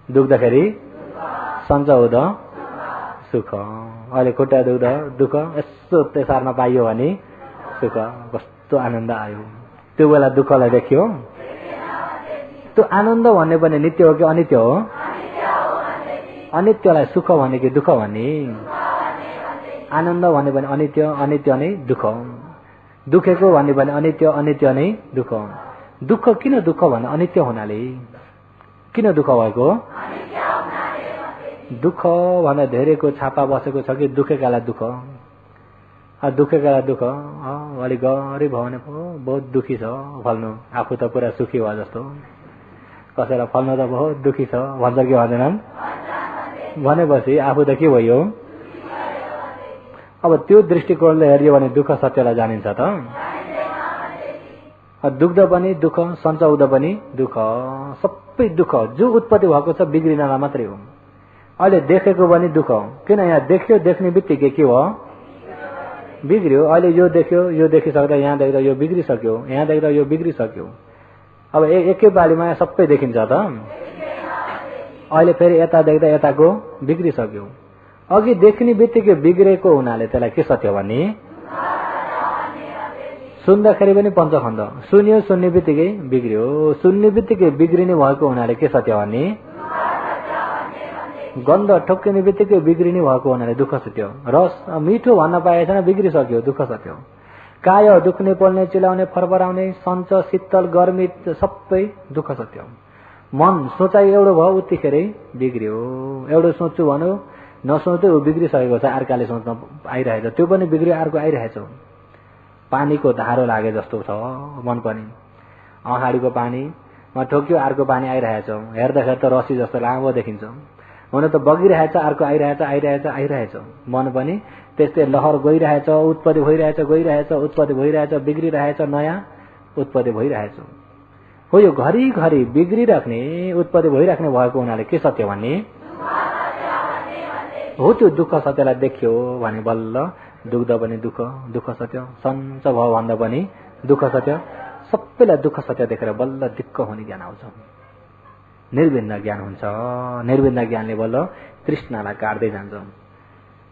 दुख्दाखेरि सन्च हुँदा सुख। अहिले खुट्टा दुख्दा दुःख, यसो तेसार्न पाइयो भने सुख। कस्तो आनन्द आयो, त्यो बेला दुःखलाई देखियो। त्यो आनन्द भन्ने पनि नित्य हो कि अनित्य हो? अनित्यलाई सुख भने कि दुःख भने? आनन्द भने पनि अनित्य, अनित्य नै दुःख। दुखेको भने पनि अनित्य, अनित्य नै दुःख। दुःख किन दुःख भने अनित्य हुनाले। किन दुःख भएको? दुःख भन्दा धेरैको छापा बसेको छ कि दुखेकालाई दुःख, दुखेकालाई दुःख। अलिक गरिब भयो भने बहुत दुखी छ फल्नु, आफू त पुरा सुखी भयो जस्तो। कसैलाई फल्नु त बहुत दुखी छ भन्छ कि भन्दैनन्? भनेपछि आफू त के भयो? अब त्यो दृष्टिकोणले हेरियो भने दुःख सत्यलाई जानिन्छ त? दुख्दा पनि दुःख, सन्च हुँदा पनि दुःख, सबै दुःख जो उत्पत्ति भएको छ बिग्रिनलाई मात्रै हो। अहिले देखेको पनि दुःख, किन यहाँ देख्यो, देख्ने बित्तिकै के हो? बिग्रियो। अहिले यो देख्यो, यो देखिसक्दा यहाँ देख्दा यो बिग्रिसक्यो, यहाँ देख्दा यो बिग्रिसक्यो। अब एकै बालीमा सबै देखिन्छ त? अहिले फेरि यता देख्दा यताको बिग्रिसक्यो। अघि देख्ने बित्तिकै बिग्रेको हुनाले त्यसलाई के सत्य भने? सुन्दाखेरि पनि पञ्चखण्ड, सुन्यो, सुन्ने बित्तिकै बिग्रियो, सुन्ने बित्तिकै बिग्रिने भएको हुनाले के सत्य भने? गन्ध ठोक्किने बित्तिकै बिग्रिने भएको हुनाले दुःख सत्य। रस मिठो भन्न पाएछ न, बिग्रिसक्यो, दुःख सत्य। काय दुख्ने, पोल्ने, चिलाउने, फरफराउने, सन्च, शीतल, गर्मी सबै दुःख सत्य। मन सोचाइ एउटो भयो, उतिखेरै बिग्रियो। एउटो सोच्छु भन्यो, नसोच्दै ऊ बिग्रिसकेको छ, अर्काले सोच्न आइरहेछ, त्यो पनि बिग्रियो, अर्को आइरहेछ। पानीको धारो लागे जस्तो छ मन पनि। अगाडिको पानीमा ठोक्यो, अर्को पानी आइरहेछ, हेर्दाखेरि त रसी जस्तो लामो देखिन्छ, हुन त बगिरहेछ, अर्को आइरहेछ, आइरहेछ, आइरहेछ। मन पनि त्यस्तै लहर गइरहेछ, उत्पत्ति भइरहेछ, गइरहेछ, उत्पत्ति भइरहेछ, बिग्रिरहेछ, नयाँ उत्पत्ति भइरहेछ। हो यो घरिघरि बिग्रिराख्ने, उत्पत्ति भइराख्ने भएको हुनाले के सत्य भन्ने हो? त्यो दुःख सत्यलाई देख्यो भने बल्ल दुख्दा पनि दुःख, दुःख सत्य, सन्च भयो भन्दा पनि दुःख सत्य, सबैलाई दुःख सत्य देखेर बल्ल दिक्क हुने ज्ञान आउँछ, निर्विन्द ज्ञान हुन्छ। निर्विन्द ज्ञानले बल्ल तृष्णालाई काट्दै जान्छ।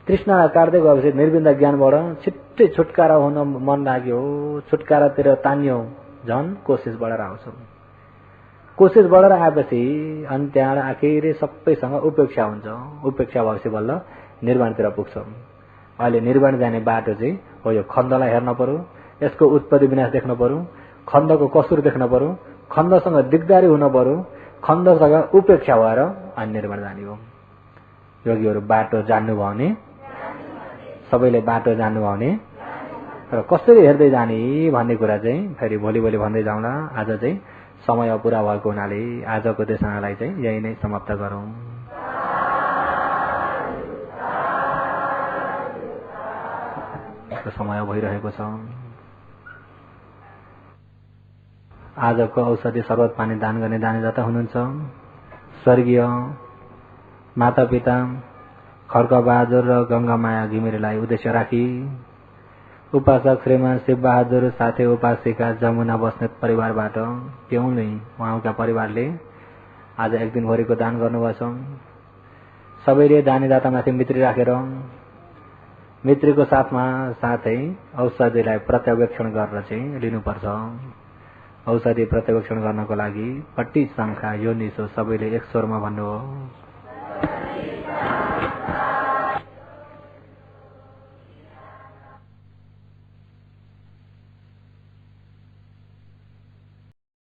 तृष्णालाई काट्दै गएपछि निर्विन्द ज्ञानबाट छिट्टै छुटकारा हुन मन लाग्यो, छुटकारातिर तान्यो, झन् कोसिस बढेर आउँछ। कोसिस बढेर आएपछि अनि त्यहाँ आखिर सबैसँग उपेक्षा हुन्छ। उपेक्षा भएपछि बल्ल निर्वाणतिर पुग्छ। अहिले निर्वाण जाने बाटो चाहिँ हो यो खण्डलाई हेर्न पर्यो, यसको उत्पत्ति विनाश देख्न पर्यो, खण्डको कसुर देख्न पर्यो, खण्डसँग दिगदारी हुन पर्यो, खण्डसँग उपेक्षा भएर अनि निर्वाण जाने हो। योगीहरू बाटो जान्नुभयो भने, सबैले बाटो जान्नुभयो भने, र कसरी हेर्दै जाने भन्ने कुरा चाहिँ फेरि भोलि भन्दै जाउँला। आज चाहिँ समय पुरा भएको हुनाले आजको देशनालाई चाहिँ यही नै समाप्त गरौँ। समय भइरहेको छ। आजको औषधि शरबत पानी दान गर्ने दानीदाता हुनुहुन्छ। स्वर्गीय मातापिता खड्कबहादुर र गंगामाया घिमिरेलाई उद्देश्य राखी उपासक श्रीमान शिवबहादुर साथै उपासिका जमुना बस्नेत परिवारबाट केउले उहाँका परिवारले आज एक दिनभरिको दान गर्नुभएछ। सबैले दानीदातामाथि मित्री राखेर मित्रीको साथमा साथै औषधिलाई प्रत्यावेक्षण गरेर चाहिँ लिनुपर्छ। औषधि प्रत्यावेक्षण गर्नको लागि 25 संख्या यो निसो सबैले एक स्वरमा भन्नु हो।